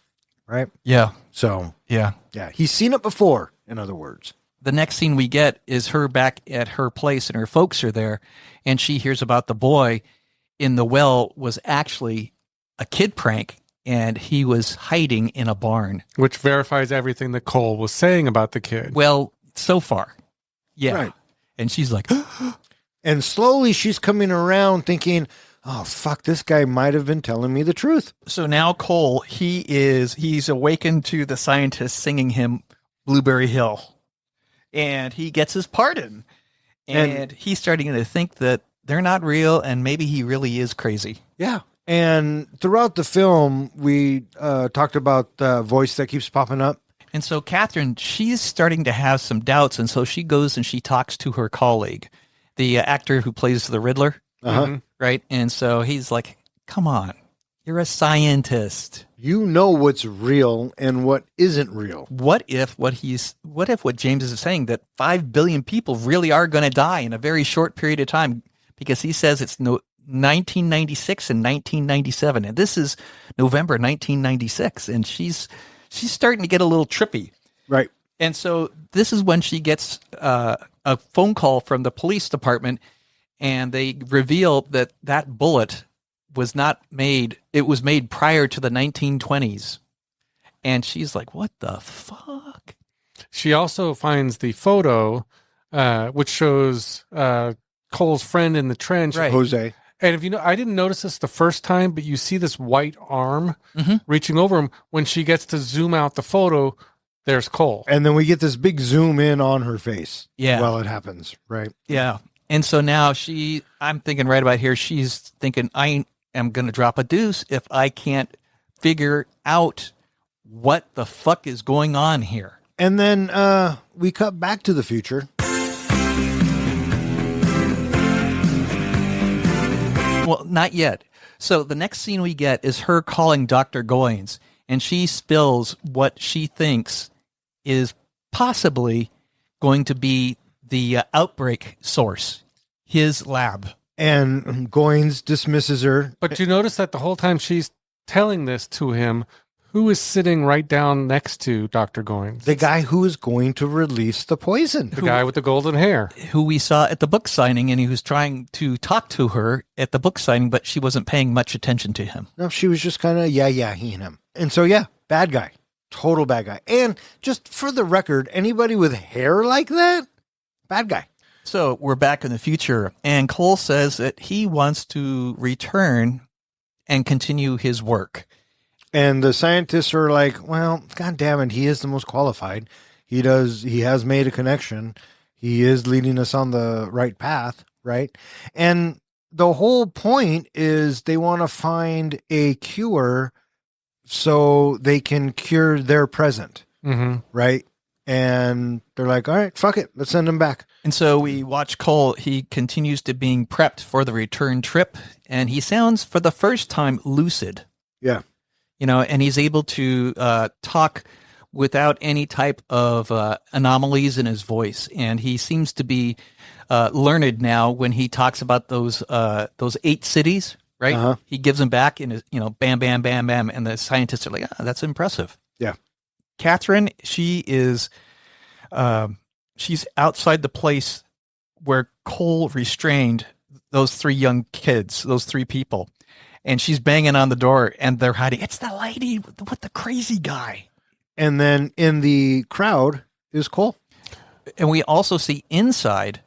right? Yeah. So, Yeah. yeah, he's seen it before, in other words. The next scene we get is her back at her place and her folks are there, and she hears about the boy in the well was actually a kid prank, and he was hiding in a barn. Which verifies everything that Cole was saying about the kid. Well, so far. Yeah. Right. And she's like, And slowly she's coming around thinking, oh, fuck, this guy might have been telling me the truth. so now Cole, he's awakened to the scientists singing him Blueberry Hill. And he gets his pardon. And he's starting to think that they're not real and maybe he really is crazy. Yeah. And throughout the film, we talked about the voice that keeps popping up. And so Catherine, she's starting to have some doubts. And so she goes and she talks to her colleague, the actor who plays the Riddler. Uh-huh. Right. And so he's like, come on, you're a scientist. You know what's real and what isn't real. What if what James is saying, that 5 billion people really are going to die in a very short period of time? Because he says it's 1996 and 1997. And this is November 1996. And she's starting to get a little trippy. Right. And so this is when she gets a phone call from the police department, and they reveal that that bullet was not made. It was made prior to the 1920s. And she's like, what the fuck? She also finds the photo, which shows Cole's friend in the trench. Right. Jose. And if you know, I didn't notice this the first time, but you see this white arm reaching over him. When she gets to zoom out the photo, there's Cole. And then we get this big zoom in on her face. Yeah. While it happens. Right. Yeah. And so now I'm thinking right about here, she's thinking, I am going to drop a deuce if I can't figure out what the fuck is going on here. And then we cut back to the future. Well, not yet. So the next scene we get is her calling Dr. Goins, and she spills what she thinks is possibly going to be the outbreak source, his lab. And Goins dismisses her. But you notice that the whole time she's telling this to him, who is sitting right down next to Dr. Goins? The guy who is going to release the poison. The guy with the golden hair. Who we saw at the book signing, and he was trying to talk to her at the book signing, but she wasn't paying much attention to him. No, she was just kind of, he and him. And so, yeah, bad guy. Total bad guy. And just for the record, anybody with hair like that, bad guy. So we're back in the future, and Cole says that he wants to return and continue his work. And the scientists are like, well, God damn it, he is the most qualified. He has made a connection. He is leading us on the right path, right? And the whole point is they want to find a cure so they can cure their present, right? And they're like, all right, fuck it. Let's send him back. And so we watch Cole. He continues to being prepped for the return trip, and he sounds for the first time lucid. Yeah. And he's able to talk without any type of anomalies in his voice. And he seems to be learned now when he talks about those 8 cities, right? Uh-huh. He gives them back in his, bam, bam, bam, bam. And the scientists are like, that's impressive. Yeah. Catherine, she is, she's outside the place where Cole restrained those 3 young kids, those 3 people. And she's banging on the door, and they're hiding. It's the lady with the crazy guy. And then in the crowd is Cole. And we also see inside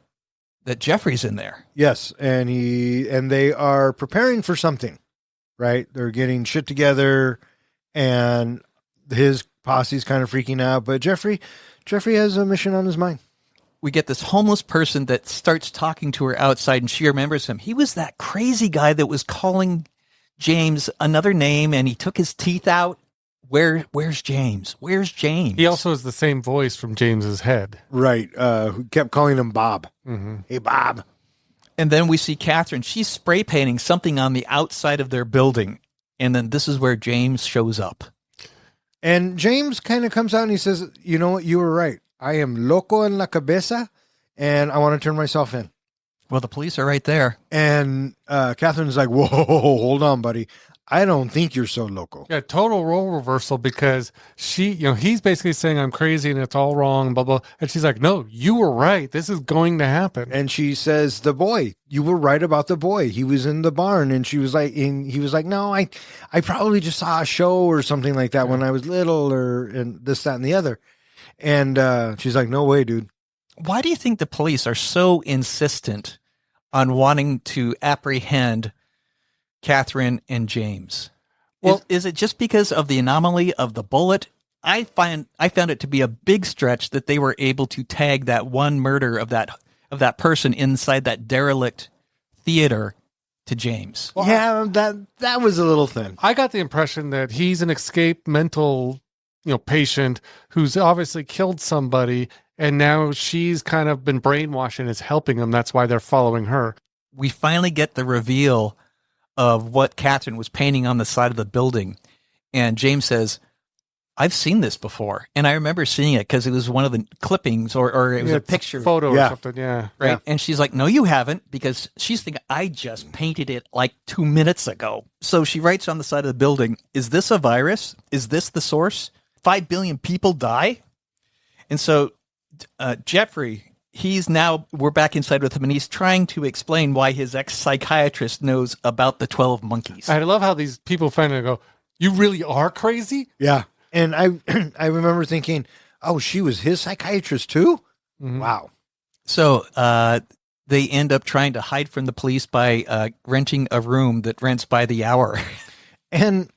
that Jeffrey's in there. Yes, and they are preparing for something, right? They're getting shit together, and his posse's kind of freaking out. But Jeffrey has a mission on his mind. We get this homeless person that starts talking to her outside, and she remembers him. He was that crazy guy that was calling James another name, and he took his teeth out. Where's James? Where's James? He also has the same voice from James's head. Right. Who kept calling him Bob. Mm-hmm. Hey, Bob. And then we see Catherine. She's spray painting something on the outside of their building. And then this is where James shows up. And James kind of comes out and he says, you know what? You were right. I am loco en la cabeza, and I want to turn myself in. Well, the police are right there. And Catherine's like, whoa, hold on, buddy. I don't think you're so local. Yeah, total role reversal because he's basically saying I'm crazy and it's all wrong, blah, blah. And she's like, no, you were right. This is going to happen. And she says, the boy, you were right about the boy. He was in the barn. And he was like, no, I probably just saw a show or something like that when I was little and this, that, and the other. And she's like, no way, dude. Why do you think the police are so insistent on wanting to apprehend Catherine and James? Well, is it just because of the anomaly of the bullet? I found it to be a big stretch that they were able to tag that one murder of that person inside that derelict theater to James. Well, yeah, that was a little thin. I got the impression that he's an escaped mental, patient who's obviously killed somebody, and now she's kind of been brainwashed and is helping him. That's why they're following her. We finally get the reveal of what Catherine was painting on the side of the building. And James says, I've seen this before. And I remember seeing it because it was one of the clippings or it was a picture. Photo or something, yeah. Right. Yeah. And she's like, no, you haven't, because she's thinking, I just painted it like 2 minutes ago. So she writes on the side of the building, is this a virus? Is this the source? 5 billion people die? And so Jeffrey, we're back inside with him, and he's trying to explain why his ex-psychiatrist knows about the 12 monkeys. I love how these people finally go, you really are crazy? Yeah. And I remember thinking, oh, she was his psychiatrist too? Mm-hmm. Wow. So they end up trying to hide from the police by renting a room that rents by the hour. And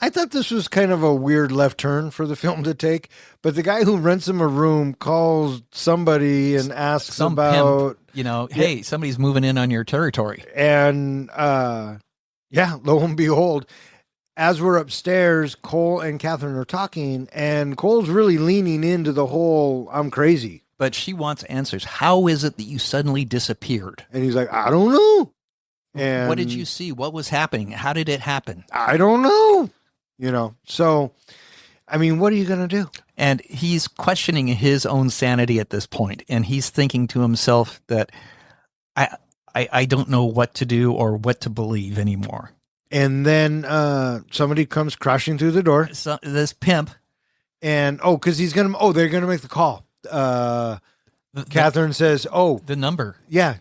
I thought this was kind of a weird left turn for the film to take, but the guy who rents him a room calls somebody and asks Some about, pimp, hey, somebody's moving in on your territory. and lo and behold, as we're upstairs, Cole and Catherine are talking, and Cole's really leaning into the whole, I'm crazy. But she wants answers. How is it that you suddenly disappeared? And he's like, I don't know. And what did you see? What was happening? How did it happen? I don't know. So, I mean, what are you going to do? And he's questioning his own sanity at this point, and he's thinking to himself that I don't know what to do or what to believe anymore. And then somebody comes crashing through the door. So this pimp, And because they're gonna make the call. Catherine says, the number. yeah,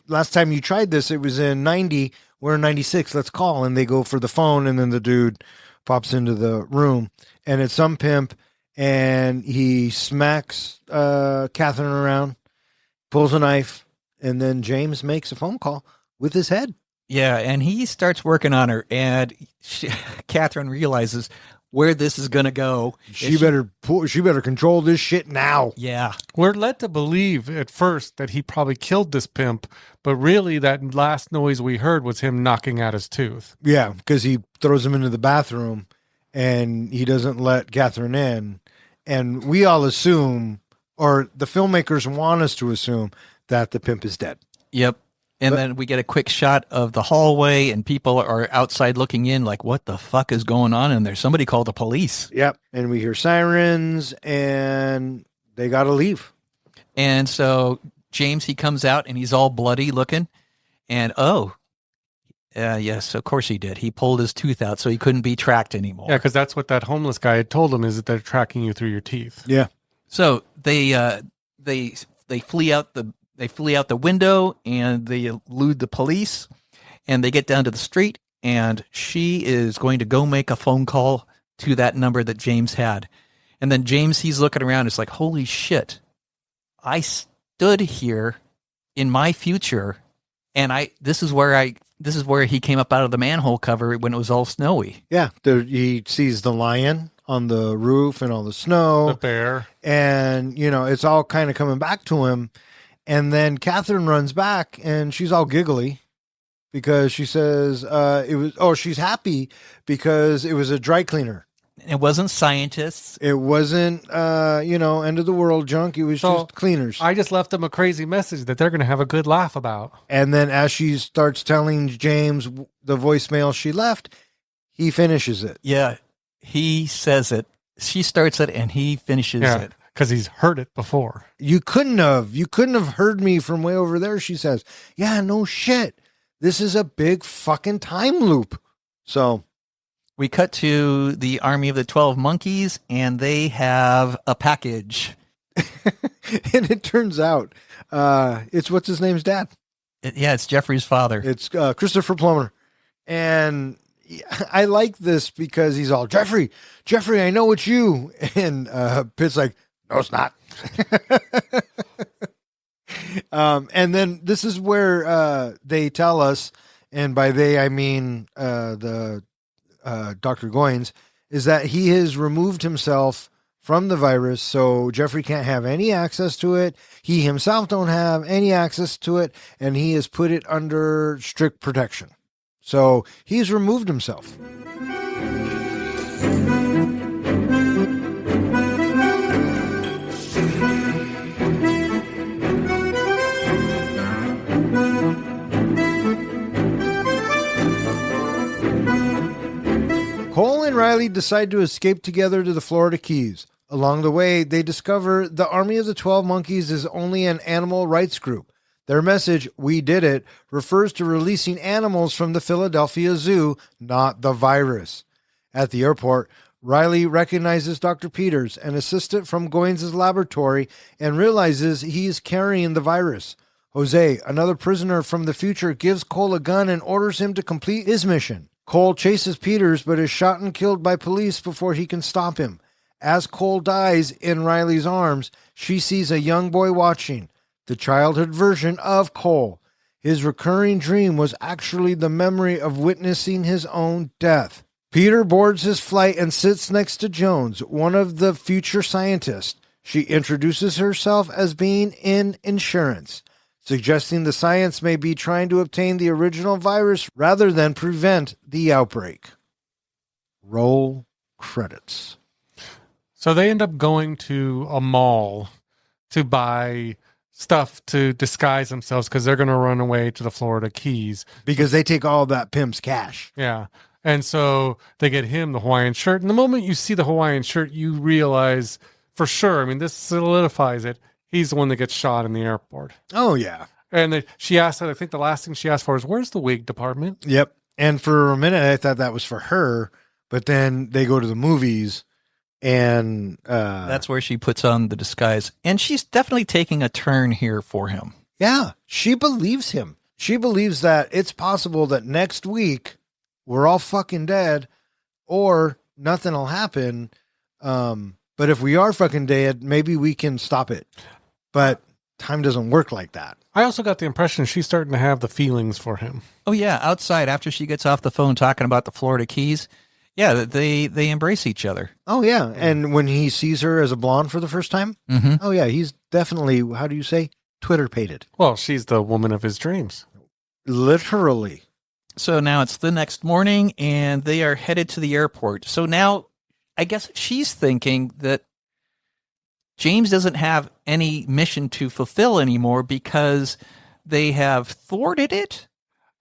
last time you tried this, it was in 90. We're in 96. Let's call. And they go for the phone, and then the dude pops into the room, and it's some pimp, and he smacks Catherine around, pulls a knife, and then James makes a phone call with his head. Yeah, and he starts working on her, and Catherine realizes where this is going to go. She better control this shit now. Yeah. We're led to believe at first that he probably killed this pimp, but really that last noise we heard was him knocking out his tooth. Yeah, because he throws him into the bathroom, and he doesn't let Catherine in. And we all assume, or the filmmakers want us to assume, that the pimp is dead. Yep. And then we get a quick shot of the hallway, and people are outside looking in like, what the fuck is going on in there? Somebody called the police. Yep. And we hear sirens, and they got to leave. And so James, he comes out, and he's all bloody looking. And, yes, of course he did. He pulled his tooth out so he couldn't be tracked anymore. Yeah, because that's what that homeless guy had told him, is that they're tracking you through your teeth. Yeah. So they flee out the window, and they elude the police, and they get down to the street, and she is going to go make a phone call to that number that James had. And then James, he's looking around. It's like, holy shit, I stood here in my future, and this is where he came up out of the manhole cover when it was all snowy. Yeah. He sees the lion on the roof and all the snow. The bear. And, it's all kind of coming back to him. And then Catherine runs back, and she's all giggly because she says she's happy because it was a dry cleaner. It wasn't scientists. It wasn't, end of the world junk. It was just cleaners. I just left them a crazy message that they're going to have a good laugh about. And then as she starts telling James the voicemail she left, he finishes it. Yeah, he says it. She starts it, and he finishes it. because he's heard it before. You couldn't have heard me from way over there, she says. Yeah, no shit. This is a big fucking time loop. So we cut to the Army of the 12 Monkeys, and they have a package. and it turns out it's what's his name's dad. It's Jeffrey's father. It's Christopher Plummer. And I like this because he's all, Jeffrey, I know it's you. And Pitt's like, no, it's not. And then this is where they tell us, and by they I mean the Dr. Goines, is that he has removed himself from the virus, so Jeffrey can't have any access to it. He himself don't have any access to it, and he has put it under strict protection. So he's removed himself. Cole and Riley decide to escape together to the Florida Keys. Along the way, they discover the Army of the 12 Monkeys is only an animal rights group. Their message, "We did it," refers to releasing animals from the Philadelphia Zoo, not the virus. At the airport, Riley recognizes Dr. Peters, an assistant from Goines' laboratory, and realizes he is carrying the virus. Jose, another prisoner from the future, gives Cole a gun and orders him to complete his mission. Cole chases Peters, but is shot and killed by police before he can stop him. As Cole dies in Riley's arms, she sees a young boy watching, the childhood version of Cole. His recurring dream was actually the memory of witnessing his own death. Peter boards his flight and sits next to Jones, one of the future scientists. She introduces herself as being in insurance, suggesting the science may be trying to obtain the original virus rather than prevent the outbreak. Roll credits. So they end up going to a mall to buy stuff to disguise themselves because they're going to run away to the Florida Keys. Because they take all that pimp's cash. Yeah. And so they get him the Hawaiian shirt. And the moment you see the Hawaiian shirt, you realize for sure, I mean, this solidifies it. He's the one that gets shot in the airport. Oh, yeah. And she asked, I think the last thing she asked for is, where's the wig department? Yep. And for a minute, I thought that was for her. But then they go to the movies. And that's where she puts on the disguise. And she's definitely taking a turn here for him. Yeah, she believes him. She believes that it's possible that next week we're all fucking dead or nothing will happen. But if we are fucking dead, maybe we can stop it. But time doesn't work like that. I also got the impression she's starting to have the feelings for him. Oh, yeah. Outside, after she gets off the phone talking about the Florida Keys, yeah, they embrace each other. Oh, yeah. And when he sees her as a blonde for the first time, oh, yeah, he's definitely, how do you say, Twitter-pated. Well, she's the woman of his dreams. Literally. So now it's the next morning, and they are headed to the airport. So now I guess she's thinking that James doesn't have any mission to fulfill anymore because they have thwarted it.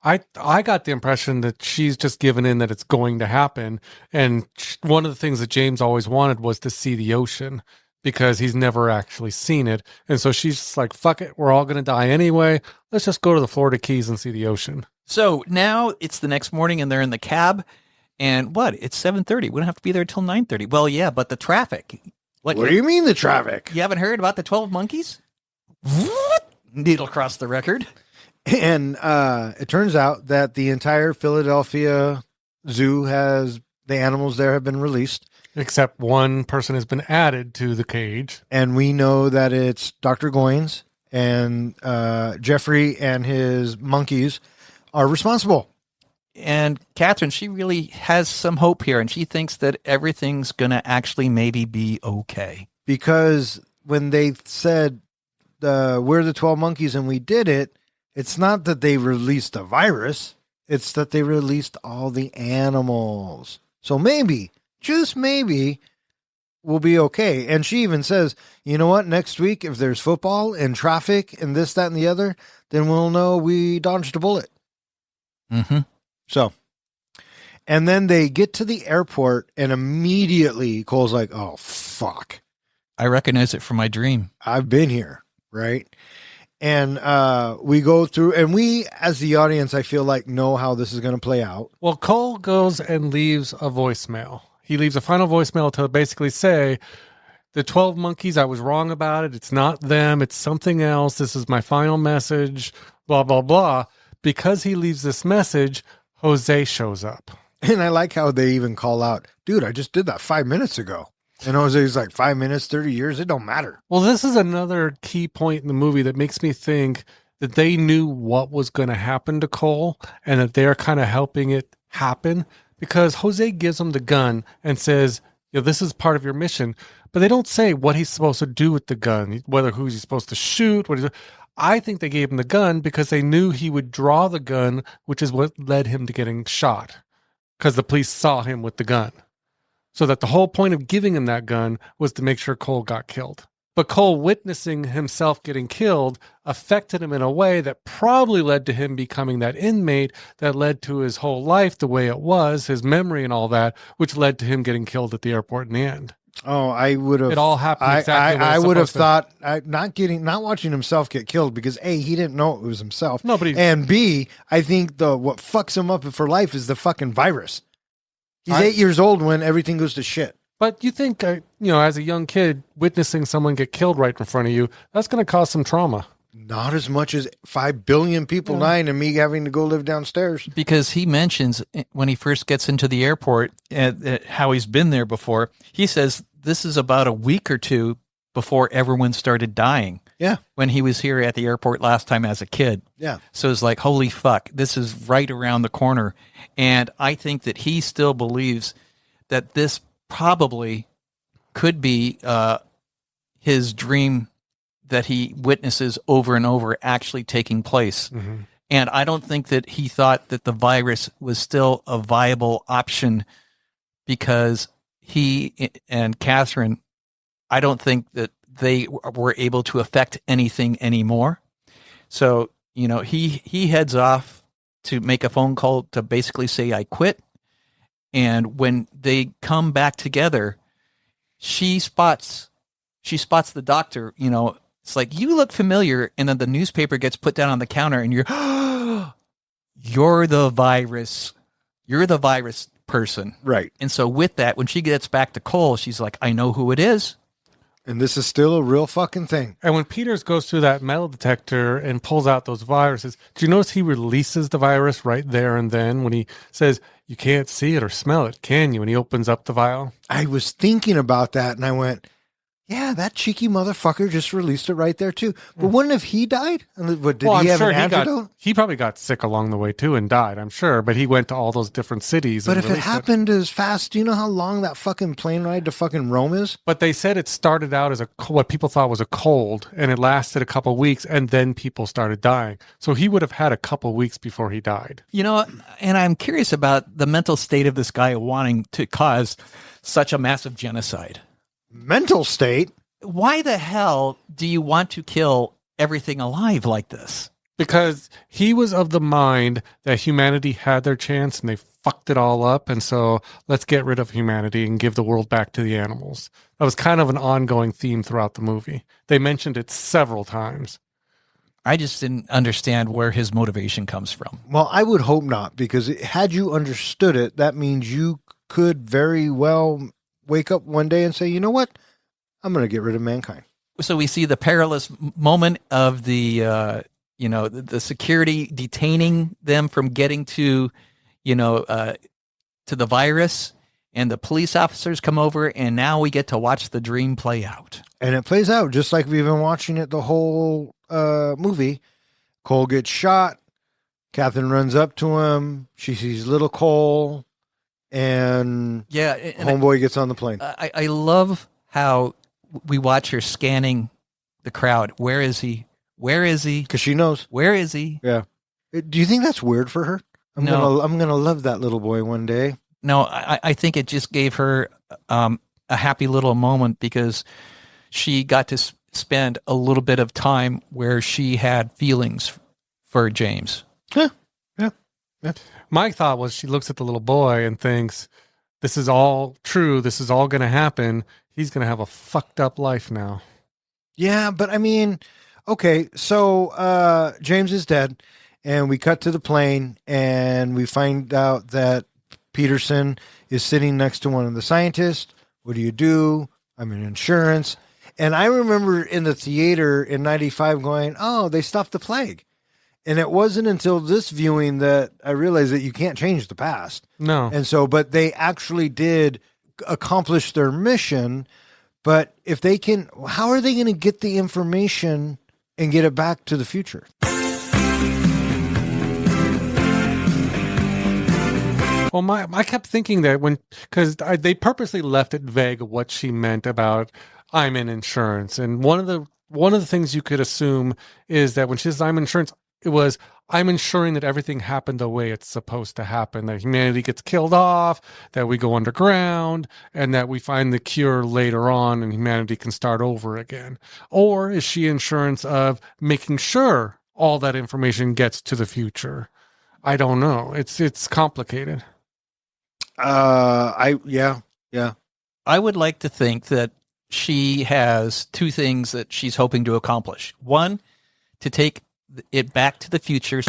I got the impression that she's just given in that it's going to happen. And one of the things that James always wanted was to see the ocean because he's never actually seen it. And so she's just like, fuck it, we're all going to die anyway. Let's just go to the Florida Keys and see the ocean. So now it's the next morning and they're in the cab. And what? It's 7:30. We don't have to be there till 9:30. Well, yeah, but the traffic. What do you mean the traffic? You haven't heard about the 12 monkeys? Needle across the record. And it turns out that the entire Philadelphia Zoo has, the animals there have been released. Except one person has been added to the cage. And we know that it's Dr. Goines and Jeffrey and his monkeys are responsible. And Catherine, she really has some hope here, and she thinks that everything's going to actually maybe be okay. Because when they said, we're the 12 monkeys and we did it, it's not that they released the virus. It's that they released all the animals. So maybe, just maybe, we'll be okay. And she even says, you know what? Next week, if there's football and traffic and this, that, and the other, then we'll know we dodged a bullet. Mm-hmm. So, and then they get to the airport and immediately Cole's like, oh, fuck. I recognize it from my dream. I've been here, right? And we go through, and we, as the audience, I feel like know how this is going to play out. Well, Cole goes and leaves a voicemail. He leaves a final voicemail to basically say, the 12 monkeys, I was wrong about it. It's not them. It's something else. This is my final message, blah, blah, blah. Because he leaves this message, Jose shows up. And I like how they even call out, dude, I just did that 5 minutes ago. And Jose's like, 5 minutes, 30 years, it don't matter. Well, this is another key point in the movie that makes me think that they knew what was going to happen to Cole and that they're kind of helping it happen, because Jose gives him the gun and says, this is part of your mission. But they don't say what he's supposed to do with the gun, whether who he's supposed to shoot. I think they gave him the gun because they knew he would draw the gun, which is what led him to getting shot, because the police saw him with the gun. So that the whole point of giving him that gun was to make sure Cole got killed. But Cole witnessing himself getting killed affected him in a way that probably led to him becoming that inmate that led to his whole life the way it was, his memory and all that, which led to him getting killed at the airport in the end. Oh, I would have. It all happened exactly. I would have thought not watching himself get killed, because A, he didn't know it was himself. Nobody. And B, I think what fucks him up for life is the fucking virus. He's 8 years old when everything goes to shit. But you think, as a young kid, witnessing someone get killed right in front of you, that's going to cause some trauma. Not as much as 5 billion people dying and me having to go live downstairs. Because he mentions when he first gets into the airport how he's been there before. He says this is about a week or two before everyone started dying. Yeah. When he was here at the airport last time as a kid. Yeah. So it's like, holy fuck, this is right around the corner. And I think that he still believes that this probably could be his dream that he witnesses over and over actually taking place. Mm-hmm. And I don't think that he thought that the virus was still a viable option, because he and Catherine, I don't think that they were able to affect anything anymore. So, he heads off to make a phone call to basically say, I quit. And when they come back together, she spots the doctor, it's like, you look familiar. And then the newspaper gets put down on the counter and you're the virus. You're the virus person. Right. And so with that, when she gets back to Cole, she's like, I know who it is. And this is still a real fucking thing. And when Peters goes through that metal detector and pulls out those viruses, do you notice he releases the virus right there and then when he says, you can't see it or smell it, can you? And he opens up the vial. I was thinking about that and I went, yeah, that cheeky motherfucker just released it right there too. But wouldn't have he died? Did he have an antidote? He probably got sick along the way too and died, I'm sure. But he went to all those different cities. But if it happened as fast, do you know how long that fucking plane ride to fucking Rome is? But they said it started out as what people thought was a cold, and it lasted a couple weeks, and then people started dying. So he would have had a couple weeks before he died. And I'm curious about the mental state of this guy wanting to cause such a massive genocide. Mental state? Why the hell do you want to kill everything alive like this? Because he was of the mind that humanity had their chance and they fucked it all up. And so let's get rid of humanity and give the world back to the animals. That was kind of an ongoing theme throughout the movie. They mentioned it several times. I just didn't understand where his motivation comes from. Well, I would hope not, because had you understood it, that means you could very well wake up one day and say, you know what? I'm going to get rid of mankind. So we see the perilous moment of the security detaining them from getting to the virus, and the police officers come over, and now we get to watch the dream play out. And it plays out just like we've been watching it the whole movie. Cole gets shot. Catherine runs up to him. She sees little Cole. And homeboy gets on the plane. I love how we watch her scanning the crowd. Where is he? Where is he? Because she knows. Where is he? Yeah. Do you think that's weird for her? I'm gonna love that little boy one day. No, I think it just gave her a happy little moment, because she got to spend a little bit of time where she had feelings for James. Yeah. My thought was she looks at the little boy and thinks, this is all true, this is all going to happen, he's going to have a fucked up life now. Yeah, but I mean, okay, so James is dead, and we cut to the plane, and we find out that Peterson is sitting next to one of the scientists. What do? I'm in insurance. And I remember in the theater in 95 going, oh, they stopped the plague. And it wasn't until this viewing that I realized that you can't change the past. No. And so, but they actually did accomplish their mission. But if they can, how are they going to get the information and get it back to the future? Well, I kept thinking that because they purposely left it vague of what she meant about I'm in insurance. And one of the things you could assume is that when she says I'm in insurance, it was, I'm ensuring that everything happened the way it's supposed to happen, that humanity gets killed off, that we go underground, and that we find the cure later on and humanity can start over again. Or is she insurance of making sure all that information gets to the future? I don't know. It's complicated. Yeah. I would like to think that she has two things that she's hoping to accomplish. One, to take it back to the future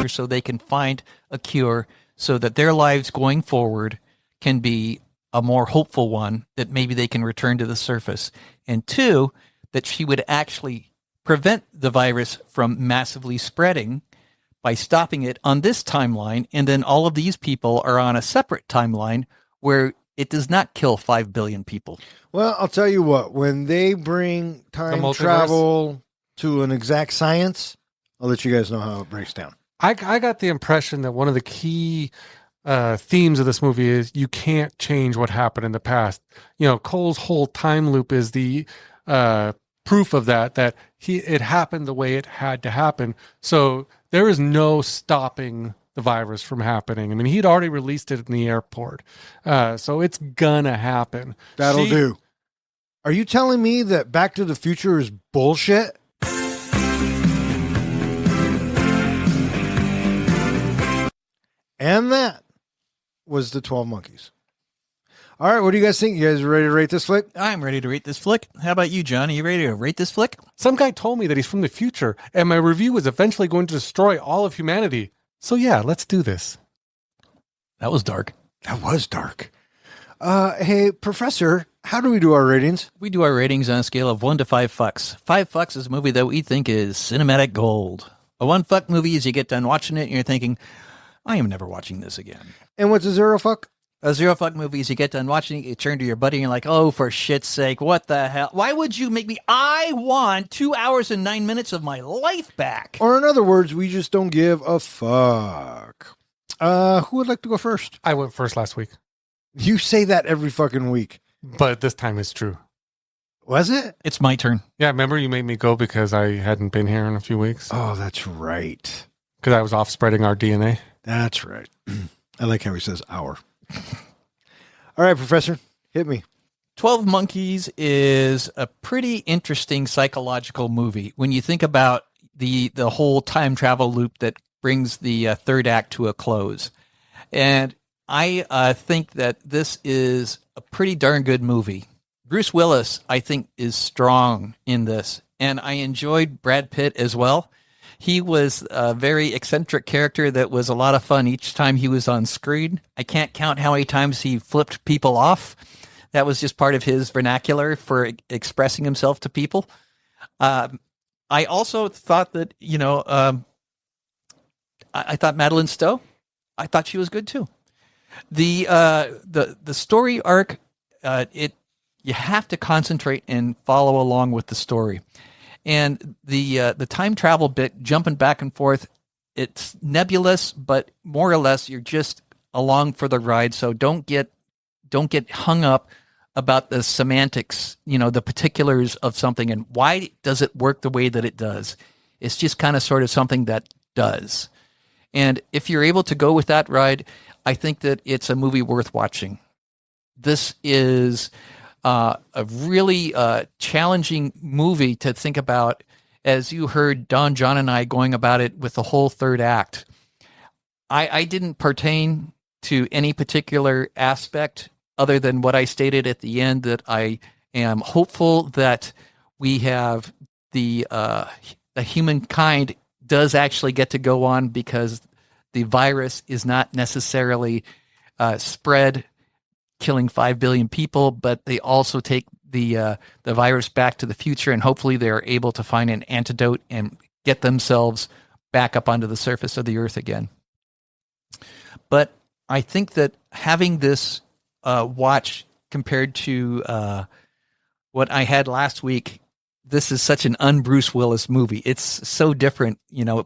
so they can find a cure so that their lives going forward can be a more hopeful one, that maybe they can return to the surface. And two, that she would actually prevent the virus from massively spreading by stopping it on this timeline, and then all of these people are on a separate timeline where it does not kill 5 billion people. Well, I'll tell you what, when they bring time travel to an exact science, I'll let you guys know how it breaks down. I got the impression that one of the key themes of this movie is you can't change what happened in the past. You know, Cole's whole time loop is the proof of that it happened the way it had to happen. So there is no stopping the virus from happening. I mean, he'd already released it in the airport. So it's gonna happen. That'll do. Are you telling me that Back to the Future is bullshit? And that was the 12 Monkeys. All right, what do you guys think? You guys ready to rate this flick? I'm ready to rate this flick. How about you, John? Are you ready to rate this flick? Some guy told me that he's from the future, and my review is eventually going to destroy all of humanity. So yeah, let's do this. That was dark. That was dark. Hey, Professor, how do we do our ratings? We do our ratings on a scale of 1 to 5 fucks. 5 fucks is a movie that we think is cinematic gold. A 1 fuck movie is you get done watching it and you're thinking, I am never watching this again. And what's a 0 fuck? A 0 fuck movie is you get done watching it, you turn to your buddy and you're like, oh, for shit's sake, what the hell? Why would you make me? I want 2 hours and 9 minutes of my life back. Or in other words, we just don't give a fuck. Who would like to go first? I went first last week. You say that every fucking week. But this time it's true. Was it? It's my turn. Yeah, remember you made me go because I hadn't been here in a few weeks? Oh, that's right. Because I was off spreading our DNA. That's right. I like how he says our. All right, Professor, hit me. 12 Monkeys is a pretty interesting psychological movie when you think about the whole time travel loop that brings the third act to a close. And I think that this is a pretty darn good movie. Bruce Willis, I think, is strong in this. And I enjoyed Brad Pitt as well. He was a very eccentric character that was a lot of fun each time he was on screen. I can't count how many times he flipped people off. That was just part of his vernacular for expressing himself to people. I also thought that, I thought Madeleine Stowe, I thought she was good too. The story arc, you have to concentrate and follow along with the story. And the time travel bit, jumping back and forth, it's nebulous, but more or less you're just along for the ride. So don't get hung up about the semantics, the particulars of something and why does it work the way that it does. It's just kind of sort of something that does. And if you're able to go with that ride, I think that it's a movie worth watching. This is a really challenging movie to think about, as you heard Don, John, and I going about it with the whole third act. I didn't pertain to any particular aspect other than what I stated at the end, that I am hopeful that we have the humankind does actually get to go on, because the virus is not necessarily spread, killing 5 billion people, but they also take the virus back to the future, and hopefully they're able to find an antidote and get themselves back up onto the surface of the earth again. But I think that having this watch compared to what I had last week, this is such an un-Bruce Willis movie. It's so different,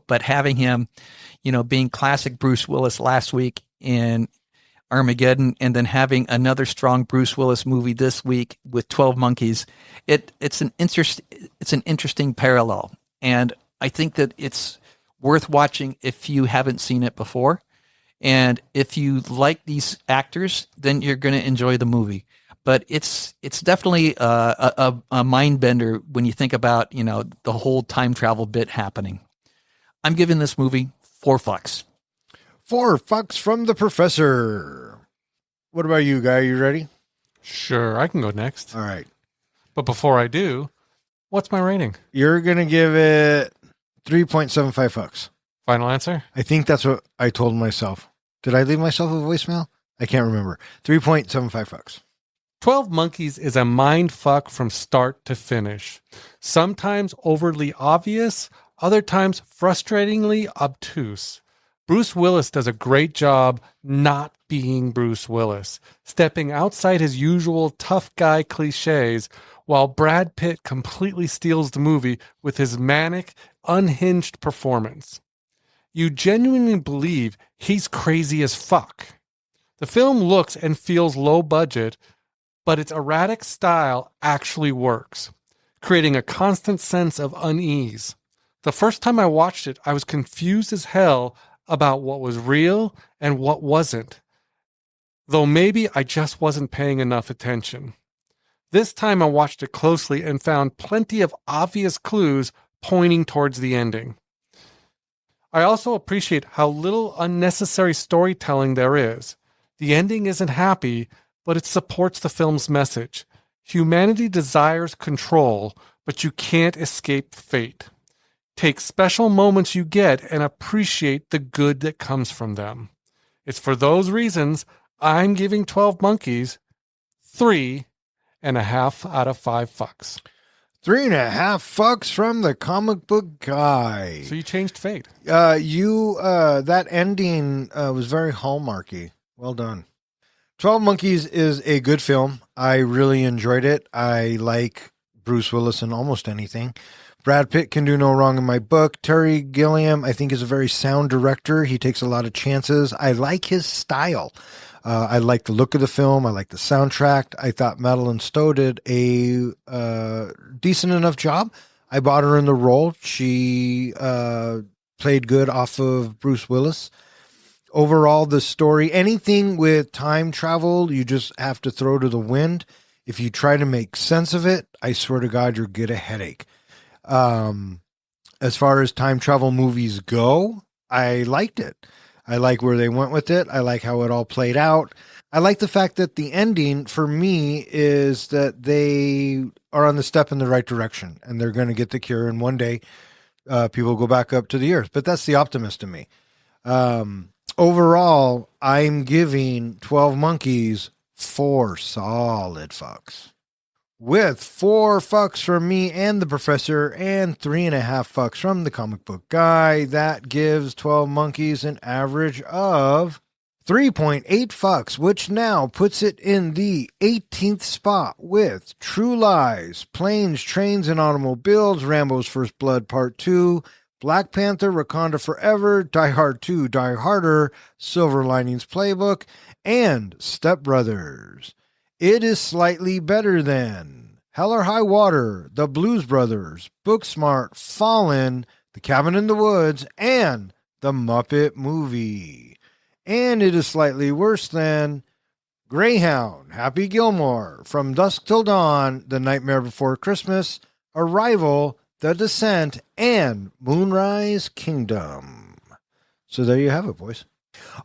but having him, being classic Bruce Willis last week in Armageddon, and then having another strong Bruce Willis movie this week with 12 Monkeys, it's an interesting parallel. And I think that it's worth watching if you haven't seen it before. And if you like these actors, then you're going to enjoy the movie. But it's definitely a mind bender when you think about, the whole time travel bit happening. I'm giving this movie 4 fucks. 4 fucks from the professor. What about you, Guy? You ready? Sure, I can go next. All right. But before I do, what's my rating? You're going to give it 3.75 fucks. Final answer? I think that's what I told myself. Did I leave myself a voicemail? I can't remember. 3.75 fucks. 12 Monkeys is a mind fuck from start to finish. Sometimes overly obvious, other times frustratingly obtuse. Bruce Willis does a great job not being Bruce Willis, stepping outside his usual tough guy cliches, while Brad Pitt completely steals the movie with his manic, unhinged performance. You genuinely believe he's crazy as fuck. The film looks and feels low budget, but its erratic style actually works, creating a constant sense of unease. The first time I watched it, I was confused as hell about what was real and what wasn't, though maybe I just wasn't paying enough attention. This time I watched it closely and found plenty of obvious clues pointing towards the ending. I also appreciate how little unnecessary storytelling there is. The ending isn't happy, but it supports the film's message. Humanity desires control, but you can't escape fate. Take special moments you get and appreciate the good that comes from them. It's for those reasons I'm giving 12 Monkeys 3.5 out of 5 fucks. 3.5 fucks from the comic book guy. So you changed fate. That ending was very hallmarky. Well done. 12 Monkeys is a good film. I really enjoyed it. I like Bruce Willis in almost anything. Brad Pitt can do no wrong in my book. Terry Gilliam, I think, is a very sound director. He takes a lot of chances. I like his style. I like the look of the film. I like the soundtrack. I thought Madeleine Stowe did a decent enough job. I bought her in the role. She played good off of Bruce Willis. Overall, the story, anything with time travel, you just have to throw to the wind. If you try to make sense of it, I swear to God, you'll get a headache. As far as time travel movies go, I liked it. I like where they went with it. I like how it all played out. I like the fact that the ending for me is that they are on the step in the right direction and they're going to get the cure. And one day, people go back up to the earth, but that's the optimist in me. Overall, I'm giving 12 Monkeys 4 solid fucks. With 4 fucks from me and the professor and 3.5 fucks from the comic book guy, that gives 12 Monkeys an average of 3.8 fucks, which now puts it in the 18th spot with True Lies, Planes, Trains, and Automobiles, Rambo's First Blood Part 2, Black Panther, Wakanda Forever, Die Hard 2, Die Harder, Silver Linings Playbook, and Step Brothers. It is slightly better than Hell or High Water, The Blues Brothers, Booksmart, Fallen, The Cabin in the Woods, and The Muppet Movie. And it is slightly worse than Greyhound, Happy Gilmore, From Dusk Till Dawn, The Nightmare Before Christmas, Arrival, The Descent, and Moonrise Kingdom. So there you have it, boys.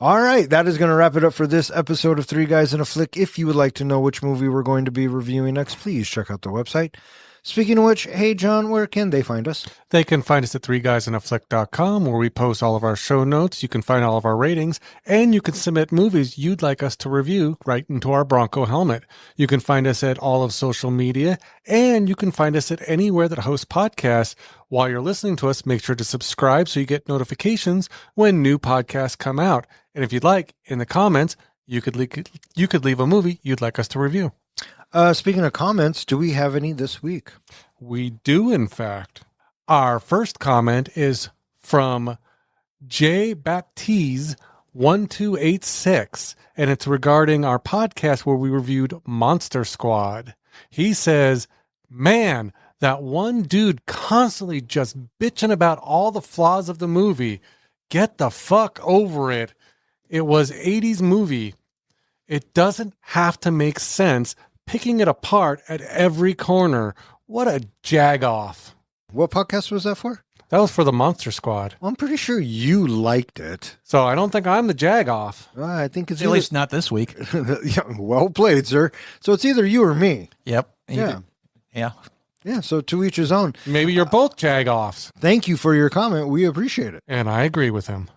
All right, that is going to wrap it up for this episode of Three Guys in a Flick. If you would like to know which movie we're going to be reviewing next, please check out the website. Speaking of which, hey, John, where can they find us? They can find us at 3guysinaflick.com, where we post all of our show notes. You can find all of our ratings, and you can submit movies you'd like us to review right into our Bronco helmet. You can find us at all of social media, and you can find us at anywhere that hosts podcasts. While you're listening to us, make sure to subscribe so you get notifications when new podcasts come out. And if you'd like, in the comments, you could leave a movie you'd like us to review. Speaking of comments, do we have any this week? We do, in fact. Our first comment is from J. Baptiste 1286, and it's regarding our podcast where we reviewed Monster Squad. He says, man, that one dude constantly just bitching about all the flaws of the movie. Get the fuck over it. It was 80s movie. It doesn't have to make sense picking it apart at every corner. What a jag-off. What podcast was that for? That was for the Monster Squad. Well, I'm pretty sure you liked it. So I don't think I'm the jag-off. I think it's At least not this week. Yeah, well played, sir. So it's either you or me. Yep. Yeah. Yeah. Yeah, so to each his own. Maybe you're both jag-offs. Thank you for your comment. We appreciate it. And I agree with him.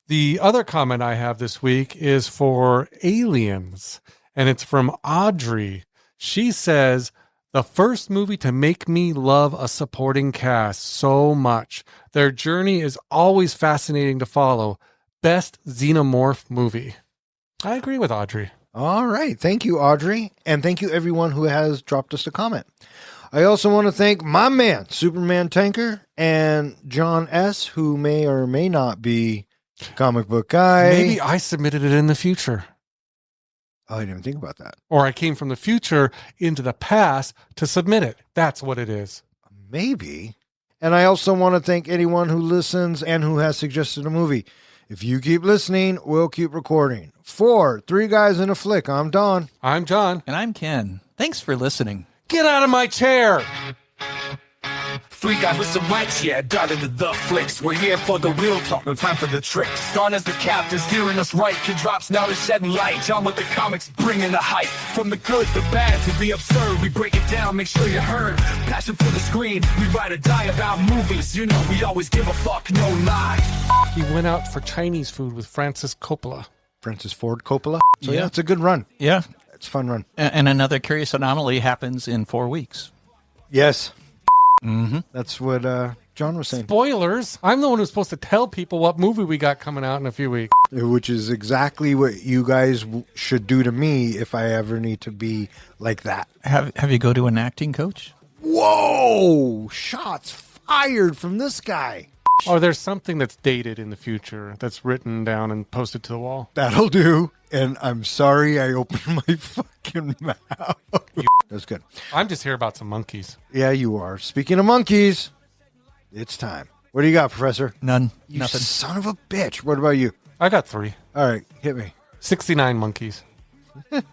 The other comment I have this week is for Aliens, and it's from Audrey. She says, the first movie to make me love a supporting cast so much. Their journey is always fascinating to follow. Best xenomorph movie. I agree with Audrey. All right. Thank you, Audrey. And thank you, everyone who has dropped us a comment. I also want to thank my man, Superman Tanker, and John S., who may or may not be a comic book guy. Maybe I submitted it in the future. Oh, I didn't even think about that. Or I came from the future into the past to submit it. That's what it is. Maybe. And I also want to thank anyone who listens and who has suggested a movie. If you keep listening, we'll keep recording. For Three Guys in a Flick, I'm Don. I'm John. And I'm Ken. Thanks for listening. Get out of my chair! Three guys with some mics, yeah, darted to the flicks. We're here for the real talk, no time for the tricks. Gone as the captain, steering us right. Kid drops, now they're shedding light. John with the comics, bringing the hype. From the good, the bad, to the absurd. We break it down, make sure you heard. Passion for the screen, we ride or die about movies. You know, we always give a fuck, no lies. He went out for Chinese food with Francis Coppola. Francis Ford Coppola. So Yeah. yeah, it's a good run. Yeah. It's a fun run. And another curious anomaly happens in 4 weeks. Yes. Mm-hmm. That's what John was saying. Spoilers! I'm the one who's supposed to tell people what movie we got coming out in a few weeks. Which is exactly what you guys should do to me if I ever need to be like that. Have you go to an acting coach? Whoa! Shots fired from this guy. Or there's something that's dated in the future that's written down and posted to the wall. That'll do. And I'm sorry I opened my fucking mouth. That's good. I'm just here about some monkeys. Yeah, you are. Speaking of monkeys, it's time. What do you got, Professor? None. You Nothing. son of a bitch. What about you? I got 3. All right, hit me. 69 monkeys.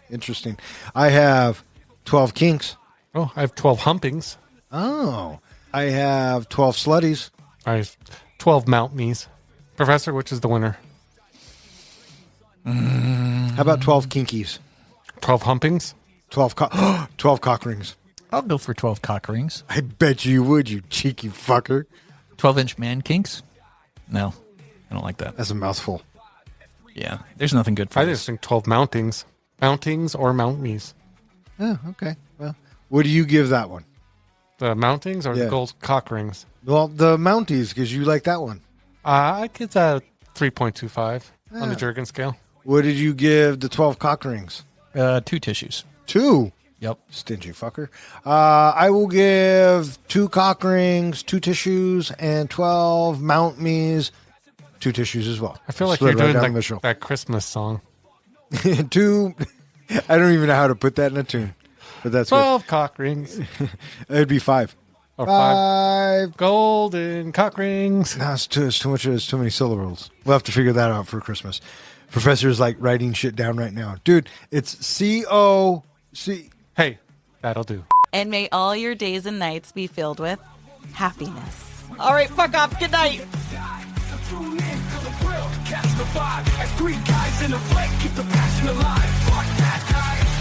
Interesting. I have 12 kinks. Oh, I have 12 humpings. Oh. I have 12 slutties. I have 12 mount me's. Professor, which is the winner? How about 12 kinkies? 12 humpings? 12 cock rings. I'll go for 12 cock rings. I bet you would, you cheeky fucker. 12-inch man kinks? No, I don't like that. That's a mouthful. Yeah, there's nothing good for I this. just think 12 mountings. Mountings or mount me's. Oh, okay. Well, what do you give that one? The mountings or Yeah. the gold cock rings? Well, the Mounties, because you like that one. I give that 3.25 on Yeah. the Jergen scale. What did you give the 12 cock rings? 2 tissues. 2. Yep. Stingy fucker. I will give 2 cock rings, 2 tissues, and 12 Mount Me's, 2 tissues as well. I feel like Split you're right doing down like the middle. that Christmas song. 2. I don't even know how to put that in a tune, but that's good. 12 cock rings. It'd be 5. Or 5 5. golden cock rings. No, it's too much. It's too many syllables. We'll have to figure that out for Christmas. Professor's like writing shit down right now, dude. It's COC. Hey, that'll do. And may all your days and nights be filled with happiness. All right, fuck off. Good night. Tune in to the grill, catch the vibe. As three guys in a flick, keep the passion alive. Fuck that guy.